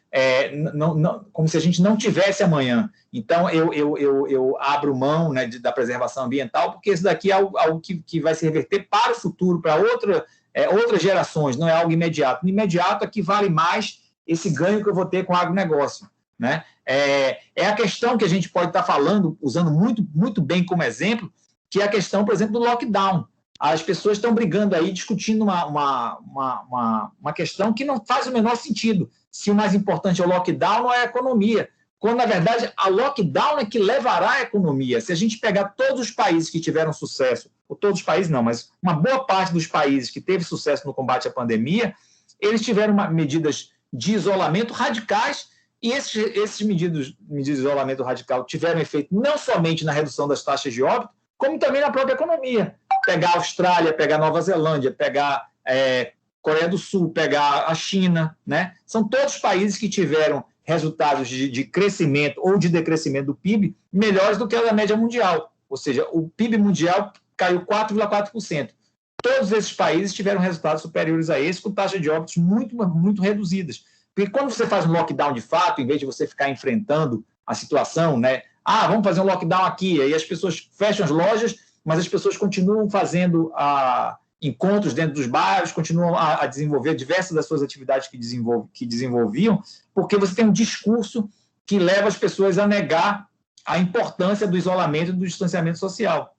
como se a gente não tivesse amanhã. Então, eu abro mão, né, da preservação ambiental, porque isso daqui é algo que vai se reverter para o futuro, para outras gerações, não é algo imediato. No imediato, aqui vale mais esse ganho que eu vou ter com o agronegócio. Né? É a questão que a gente pode estar falando, usando muito, muito bem como exemplo, que é a questão, por exemplo, do lockdown. As pessoas estão brigando aí, discutindo uma questão que não faz o menor sentido. Se o mais importante é o lockdown, não é a economia. Quando, na verdade, a lockdown é que levará a economia. Se a gente pegar todos os países que tiveram sucesso, ou todos os países não, mas uma boa parte dos países que teve sucesso no combate à pandemia, eles tiveram medidas de isolamento radicais, e esses medidas de isolamento radical tiveram efeito não somente na redução das taxas de óbito, como também na própria economia. Pegar a Austrália, pegar a Nova Zelândia, pegar Coreia do Sul, pegar a China, né? São todos países que tiveram resultados de crescimento ou de decrescimento do PIB melhores do que a da média mundial. Ou seja, o PIB mundial caiu 4,4%. Todos esses países tiveram resultados superiores a esse, com taxas de óbitos muito, muito reduzidas. Porque quando você faz um lockdown de fato, em vez de você ficar enfrentando a situação, né? Vamos fazer um lockdown aqui, aí as pessoas fecham as lojas, mas as pessoas continuam fazendo encontros dentro dos bairros, continuam a desenvolver diversas das suas atividades que desenvolviam, porque você tem um discurso que leva as pessoas a negar a importância do isolamento e do distanciamento social.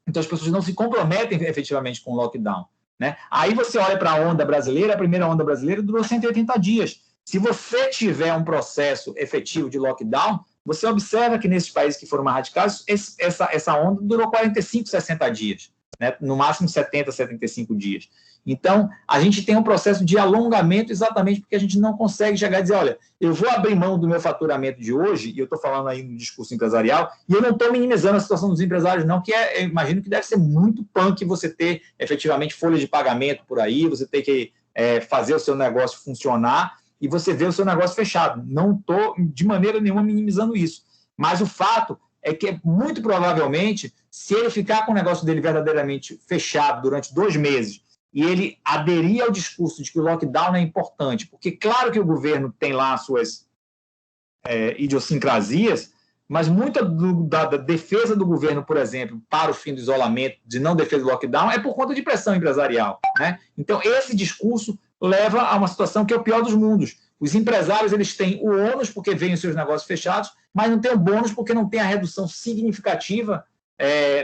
Então, as pessoas não se comprometem efetivamente com o lockdown. Né? Aí você olha para a onda brasileira, a primeira onda brasileira durou 180 dias. Se você tiver um processo efetivo de lockdown, você observa que nesses países que foram mais radicais, essa onda durou 45, 60 dias, né? No máximo 70, 75 dias. Então, a gente tem um processo de alongamento exatamente porque a gente não consegue chegar e dizer, olha, eu vou abrir mão do meu faturamento de hoje, e eu estou falando aí no discurso empresarial, e eu não estou minimizando a situação dos empresários, não, que eu imagino que deve ser muito punk você ter efetivamente folha de pagamento por aí, você ter que fazer o seu negócio funcionar, e você vê o seu negócio fechado. Não estou, de maneira nenhuma, minimizando isso. Mas o fato é que, muito provavelmente, se ele ficar com o negócio dele verdadeiramente fechado durante 2 meses, e ele aderir ao discurso de que o lockdown é importante, porque claro que o governo tem lá as suas idiosincrasias, mas muita da defesa do governo, por exemplo, para o fim do isolamento, de não defesa do lockdown, é por conta de pressão empresarial. Né? Então, esse discurso leva a uma situação que é o pior dos mundos. Os empresários eles têm o ônus porque veem os seus negócios fechados, mas não têm o bônus porque não tem a redução significativa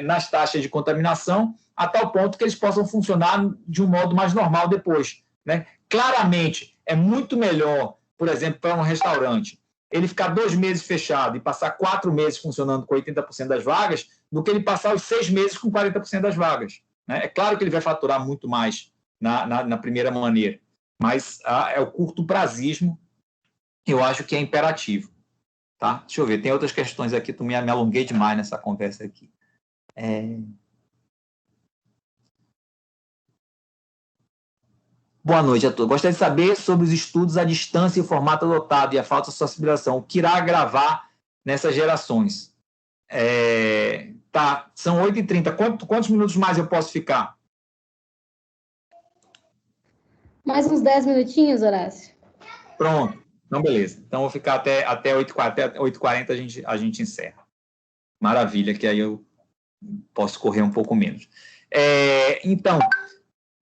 nas taxas de contaminação, a tal ponto que eles possam funcionar de um modo mais normal depois. Né? Claramente, é muito melhor, por exemplo, para um restaurante, ele ficar 2 meses fechado e passar 4 meses funcionando com 80% das vagas, do que ele passar os 6 meses com 40% das vagas. Né? É claro que ele vai faturar muito mais na primeira maneira, mas é o curto prazismo, eu acho que é imperativo. Tá? Deixa eu ver, tem outras questões aqui, me alonguei demais nessa conversa aqui. Boa noite a todos. Gostaria de saber sobre os estudos à distância e o formato adotado e a falta de socialização, o que irá agravar nessas gerações. Tá, são 8h30. Quantos minutos mais eu posso ficar? Mais uns 10 minutinhos, Horácio. Pronto. Então, beleza. Então, vou ficar até 8h40. Até 8h40 a gente encerra. Maravilha, que aí eu posso correr um pouco menos. Então,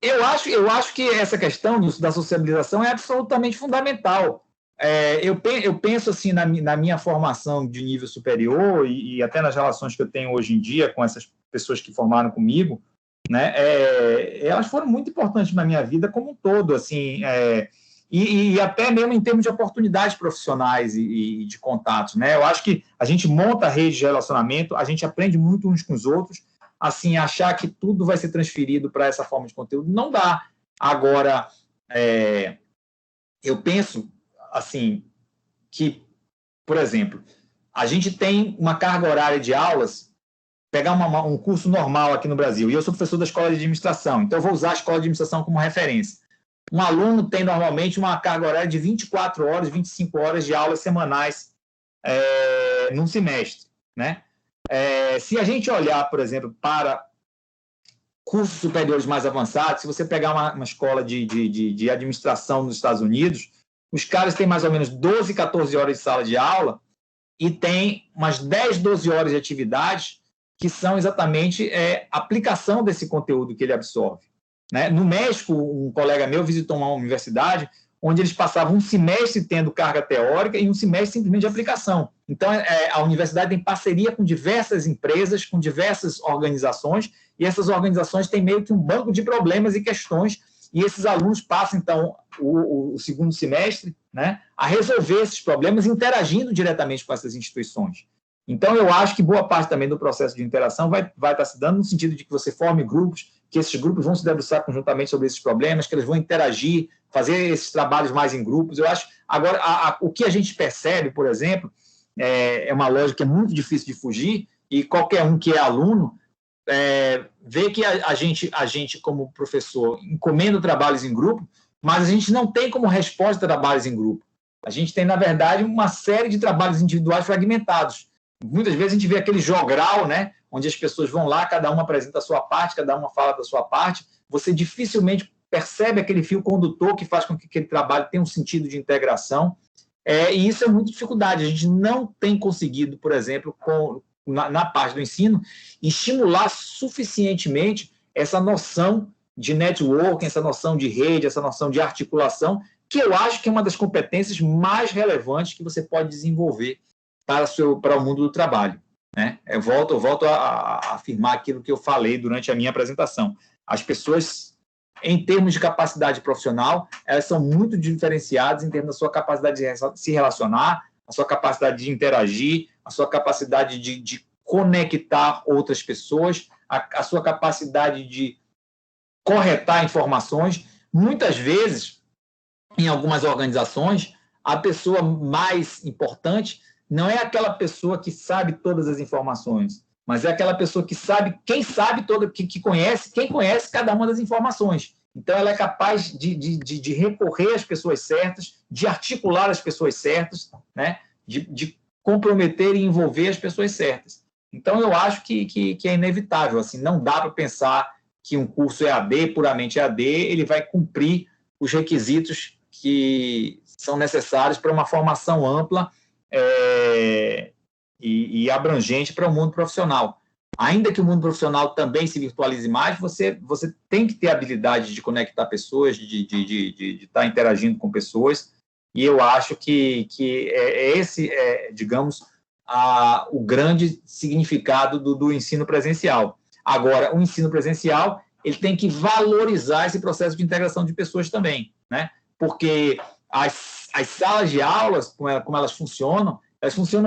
eu acho que essa questão da sociabilização é absolutamente fundamental. Eu penso assim na minha formação de nível superior e até nas relações que eu tenho hoje em dia com essas pessoas que formaram comigo, né? Elas foram muito importantes na minha vida como um todo, assim, e até mesmo em termos de oportunidades profissionais e de contatos, né? Eu acho que a gente monta a rede de relacionamento, a gente aprende muito uns com os outros, assim, achar que tudo vai ser transferido para essa forma de conteúdo, não dá. Agora, eu penso, assim, que, por exemplo, a gente tem uma carga horária de aulas, pegar um curso normal aqui no Brasil, e eu sou professor da escola de administração, então eu vou usar a escola de administração como referência. Um aluno tem, normalmente, uma carga horária de 24 horas, 25 horas de aulas semanais num semestre, né? Se a gente olhar, por exemplo, para cursos superiores mais avançados, se você pegar uma escola de administração nos Estados Unidos, os caras têm mais ou menos 12, 14 horas de sala de aula e tem umas 10, 12 horas de atividades que são exatamente aplicação desse conteúdo que ele absorve. Né? No México, um colega meu visitou uma universidade onde eles passavam um semestre tendo carga teórica e um semestre simplesmente de aplicação. Então, a universidade tem parceria com diversas empresas, com diversas organizações, e essas organizações têm meio que um banco de problemas e questões, e esses alunos passam, então, o segundo semestre, né, a resolver esses problemas interagindo diretamente com essas instituições. Então, eu acho que boa parte também do processo de interação vai estar se dando no sentido de que você forme grupos, que esses grupos vão se debruçar conjuntamente sobre esses problemas, que eles vão interagir, fazer esses trabalhos mais em grupos. Eu acho, agora, o que a gente percebe, por exemplo, é uma lógica que é muito difícil de fugir, e qualquer um que é aluno vê que a gente, como professor, encomenda trabalhos em grupo, mas a gente não tem como resposta trabalhos em grupo. A gente tem, na verdade, uma série de trabalhos individuais fragmentados. Muitas vezes a gente vê aquele jogral, né, onde as pessoas vão lá, cada uma apresenta a sua parte, cada uma fala da sua parte, você dificilmente percebe aquele fio condutor que faz com que aquele trabalho tenha um sentido de integração, e isso é muita dificuldade. A gente não tem conseguido, por exemplo, na parte do ensino, estimular suficientemente essa noção de networking, essa noção de rede, essa noção de articulação, que eu acho que é uma das competências mais relevantes que você pode desenvolver para o mundo do trabalho. Né? Eu volto a afirmar aquilo que eu falei durante a minha apresentação. As pessoas, em termos de capacidade profissional, elas são muito diferenciadas em termos da sua capacidade de se relacionar, a sua capacidade de interagir, a sua capacidade de conectar outras pessoas, a sua capacidade de corretar informações. Muitas vezes, em algumas organizações, a pessoa mais importante não é aquela pessoa que sabe todas as informações, mas é aquela pessoa que sabe, que conhece, quem conhece cada uma das informações. Então, ela é capaz de recorrer às pessoas certas, de articular as pessoas certas, né? de comprometer e envolver as pessoas certas. Então, eu acho que é inevitável. Assim, não dá para pensar que um curso EAD, puramente EAD, ele vai cumprir os requisitos que são necessários para uma formação ampla e abrangente para o mundo profissional. Ainda que o mundo profissional também se virtualize mais, você tem que ter a habilidade de conectar pessoas, de estar interagindo com pessoas, e eu acho que esse, digamos, o grande significado do ensino presencial. Agora, o ensino presencial, ele tem que valorizar esse processo de integração de pessoas também, né? Porque as salas de aulas, como elas funcionam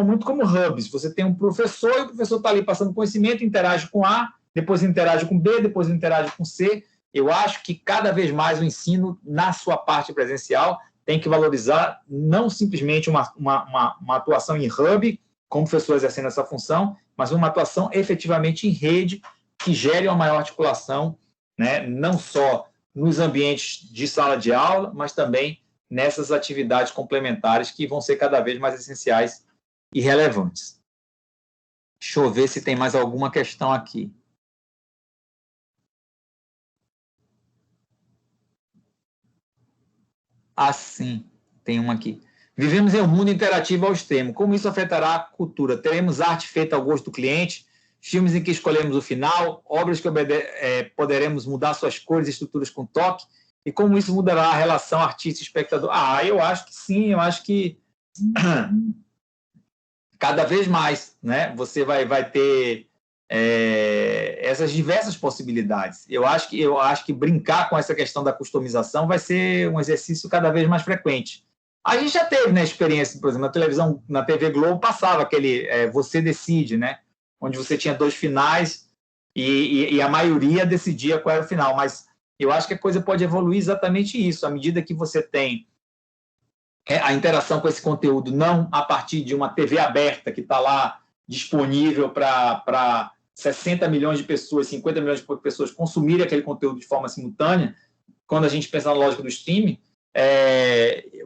muito como hubs. Você tem um professor e o professor está ali passando conhecimento, interage com A, depois interage com B, depois interage com C. Eu acho que cada vez mais o ensino, na sua parte presencial, tem que valorizar não simplesmente uma atuação em hub, com o professor exercendo essa função, mas uma atuação efetivamente em rede, que gere uma maior articulação, né, não só nos ambientes de sala de aula, mas também nessas atividades complementares que vão ser cada vez mais essenciais e relevantes. Deixa eu ver se tem mais alguma questão aqui. Sim, tem uma aqui. Vivemos em um mundo interativo ao extremo. Como isso afetará a cultura? Teremos arte feita ao gosto do cliente, filmes em que escolhemos o final, obras que poderemos mudar suas cores e estruturas com toque, e como isso mudará a relação artista-espectador? Eu acho que sim, eu acho que cada vez mais, né, você vai ter essas diversas possibilidades. Eu acho que brincar com essa questão da customização vai ser um exercício cada vez mais frequente. A gente já teve, né, experiência, por exemplo, na televisão, na TV Globo, passava aquele Você Decide, né, onde você tinha 2 finais e a maioria decidia qual era o final, mas eu acho que a coisa pode evoluir exatamente isso, à medida que você tem a interação com esse conteúdo, não a partir de uma TV aberta que está lá disponível para 60 milhões de pessoas, 50 milhões de pessoas consumirem aquele conteúdo de forma simultânea. Quando a gente pensa na lógica do streaming,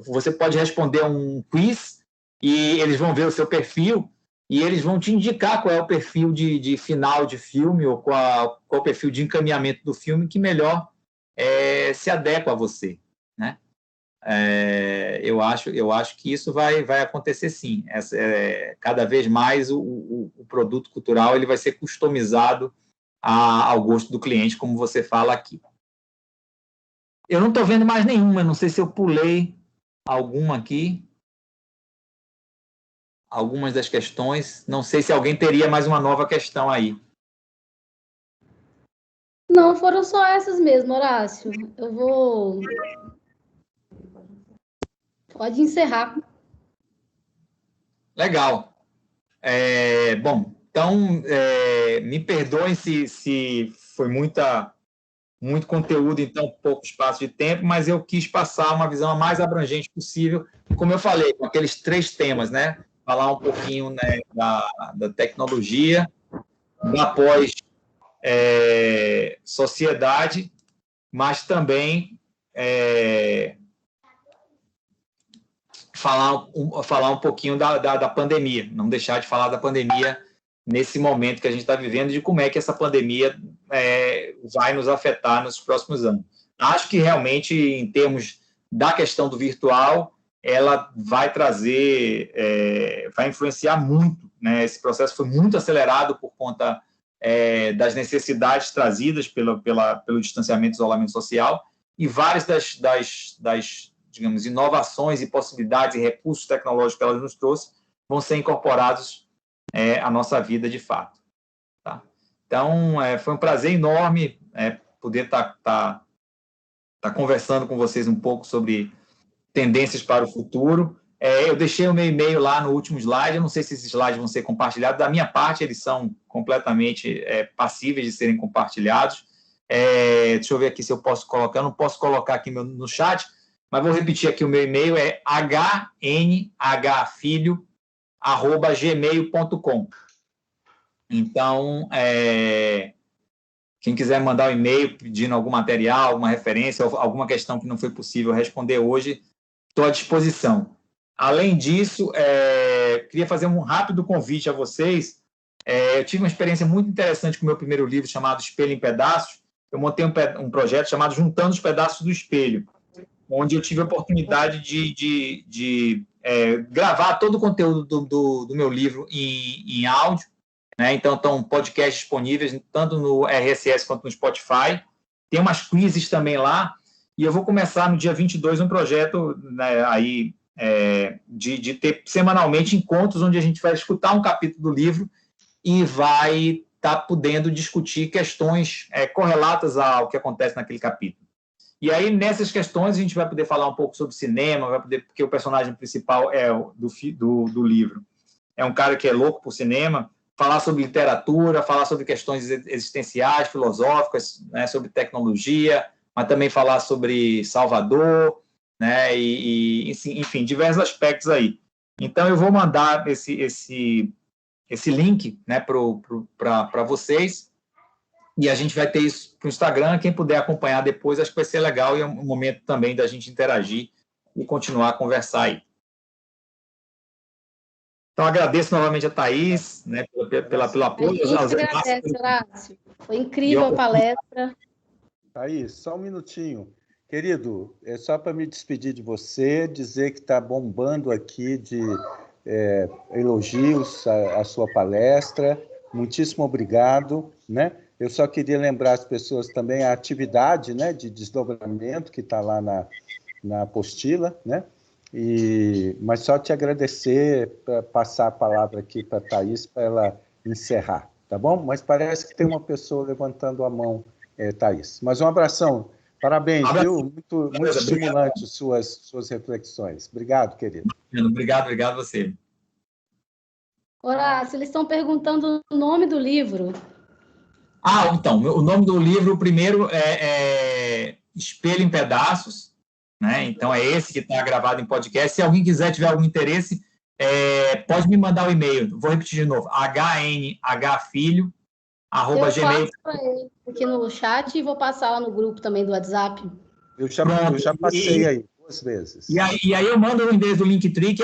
você pode responder um quiz e eles vão ver o seu perfil e eles vão te indicar qual é o perfil de final de filme ou qual o perfil de encaminhamento do filme que melhor se adequa a você, né? Eu acho que isso vai acontecer sim. Cada vez mais o produto cultural ele vai ser customizado ao gosto do cliente, como você fala aqui. Eu não estou vendo mais nenhuma, não sei se eu pulei alguma aqui. Algumas das questões. Não sei se alguém teria mais uma nova questão aí. Não, foram só essas mesmo, Horácio. Eu vou... Pode encerrar. Legal. Bom, então, me perdoem se foi muito conteúdo em tão pouco espaço de tempo, mas eu quis passar uma visão mais abrangente possível, como eu falei, com aqueles 3 temas, né? Falar um pouquinho, né, da tecnologia, da pós-sociedade, mas também falar um pouquinho da pandemia, não deixar de falar da pandemia nesse momento que a gente está vivendo, de como é que essa pandemia vai nos afetar nos próximos anos. Acho que realmente, em termos da questão do virtual, ela vai trazer, vai influenciar muito, né? Esse processo foi muito acelerado por conta das necessidades trazidas pelo distanciamento e isolamento social, e várias das digamos, inovações e possibilidades e recursos tecnológicos que ela nos trouxe vão ser incorporados à nossa vida de fato. Tá? Então, foi um prazer enorme poder estar conversando com vocês um pouco sobre tendências para o futuro. Eu deixei o meu e-mail lá no último slide, eu não sei se esses slides vão ser compartilhados, da minha parte eles são completamente passíveis de serem compartilhados. Deixa eu ver aqui se eu posso colocar, eu não posso colocar aqui no chat, mas vou repetir aqui, o meu e-mail é hnhfilho@gmail.com. Então, quem quiser mandar um e-mail pedindo algum material, alguma referência, ou alguma questão que não foi possível responder hoje, estou à disposição. Além disso, queria fazer um rápido convite a vocês. Eu tive uma experiência muito interessante com o meu primeiro livro, chamado Espelho em Pedaços. Eu montei um projeto chamado Juntando os Pedaços do Espelho, onde eu tive a oportunidade de gravar todo o conteúdo do meu livro em áudio, né? Então, estão podcasts disponíveis tanto no RSS quanto no Spotify. Tem umas quizzes também lá, e eu vou começar no dia 22 um projeto, né, aí, de ter semanalmente encontros onde a gente vai escutar um capítulo do livro e vai estar podendo discutir questões correlatas ao que acontece naquele capítulo. E aí, nessas questões, a gente vai poder falar um pouco sobre cinema, porque o personagem principal do livro é um cara que é louco por cinema, falar sobre literatura, falar sobre questões existenciais, filosóficas, né, sobre tecnologia, mas também falar sobre Salvador, né, e enfim, diversos aspectos aí. Então, eu vou mandar esse link, né, para vocês, e a gente vai ter isso para o Instagram. Quem puder acompanhar depois, acho que vai ser legal, e é um momento também da gente interagir e continuar a conversar aí. Então, agradeço novamente a Thaís, né, pelo apoio. A gente agradece, Horácio. Foi incrível a palestra. Thaís, só um minutinho. Querido, é só para me despedir de você, dizer que está bombando aqui de elogios à sua palestra. Muitíssimo obrigado, né? Eu só queria lembrar as pessoas também a atividade, né, de desdobramento que está lá na apostila, né? Mas só te agradecer, para passar a palavra aqui para a Thaís, para ela encerrar, tá bom? Mas parece que tem uma pessoa levantando a mão, Thaís. Mas um abração, parabéns, viu? Muito estimulante suas reflexões. Obrigado, querido. Obrigado a você. Horácio, eles estão perguntando o nome do livro. Então, o nome do livro, o primeiro é Espelho em Pedaços, né? Então, é esse que está gravado em podcast. Se alguém tiver algum interesse, pode me mandar o e-mail. Vou repetir de novo, hnhfilho@gmail.com. Eu passo para ele aqui no chat e vou passar lá no grupo também do WhatsApp. Eu já passei aí. duas vezes. E aí eu mando o endereço do Linktree,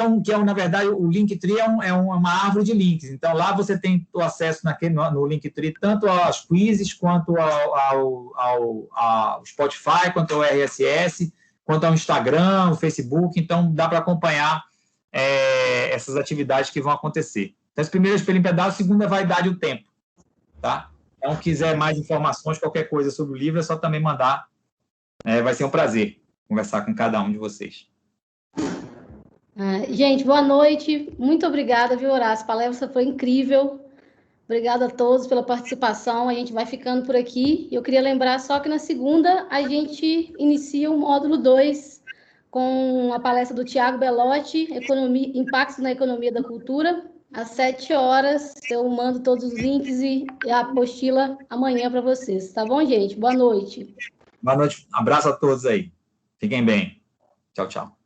na verdade, o Linktree é uma árvore de links. Então, lá você tem o acesso no Linktree tanto aos quizzes, quanto ao Spotify, quanto ao RSS, quanto ao Instagram, o Facebook. Então, dá para acompanhar essas atividades que vão acontecer. Então, as primeiras pelo em pedaço, a segunda vai dar o tempo. Tá? Então, quiser mais informações, qualquer coisa sobre o livro, é só também mandar. Vai ser um prazer conversar com cada um de vocês. Gente, boa noite. Muito obrigada, viu, Horácio? A palestra foi incrível. Obrigada a todos pela participação. A gente vai ficando por aqui. Eu queria lembrar só que na segunda a gente inicia o módulo 2 com a palestra do Tiago Belotti, Impactos na Economia da Cultura, às 7 horas. Eu mando todos os links e a apostila amanhã para vocês. Tá bom, gente? Boa noite. Boa noite. Abraço a todos aí. Fiquem bem. Tchau, tchau.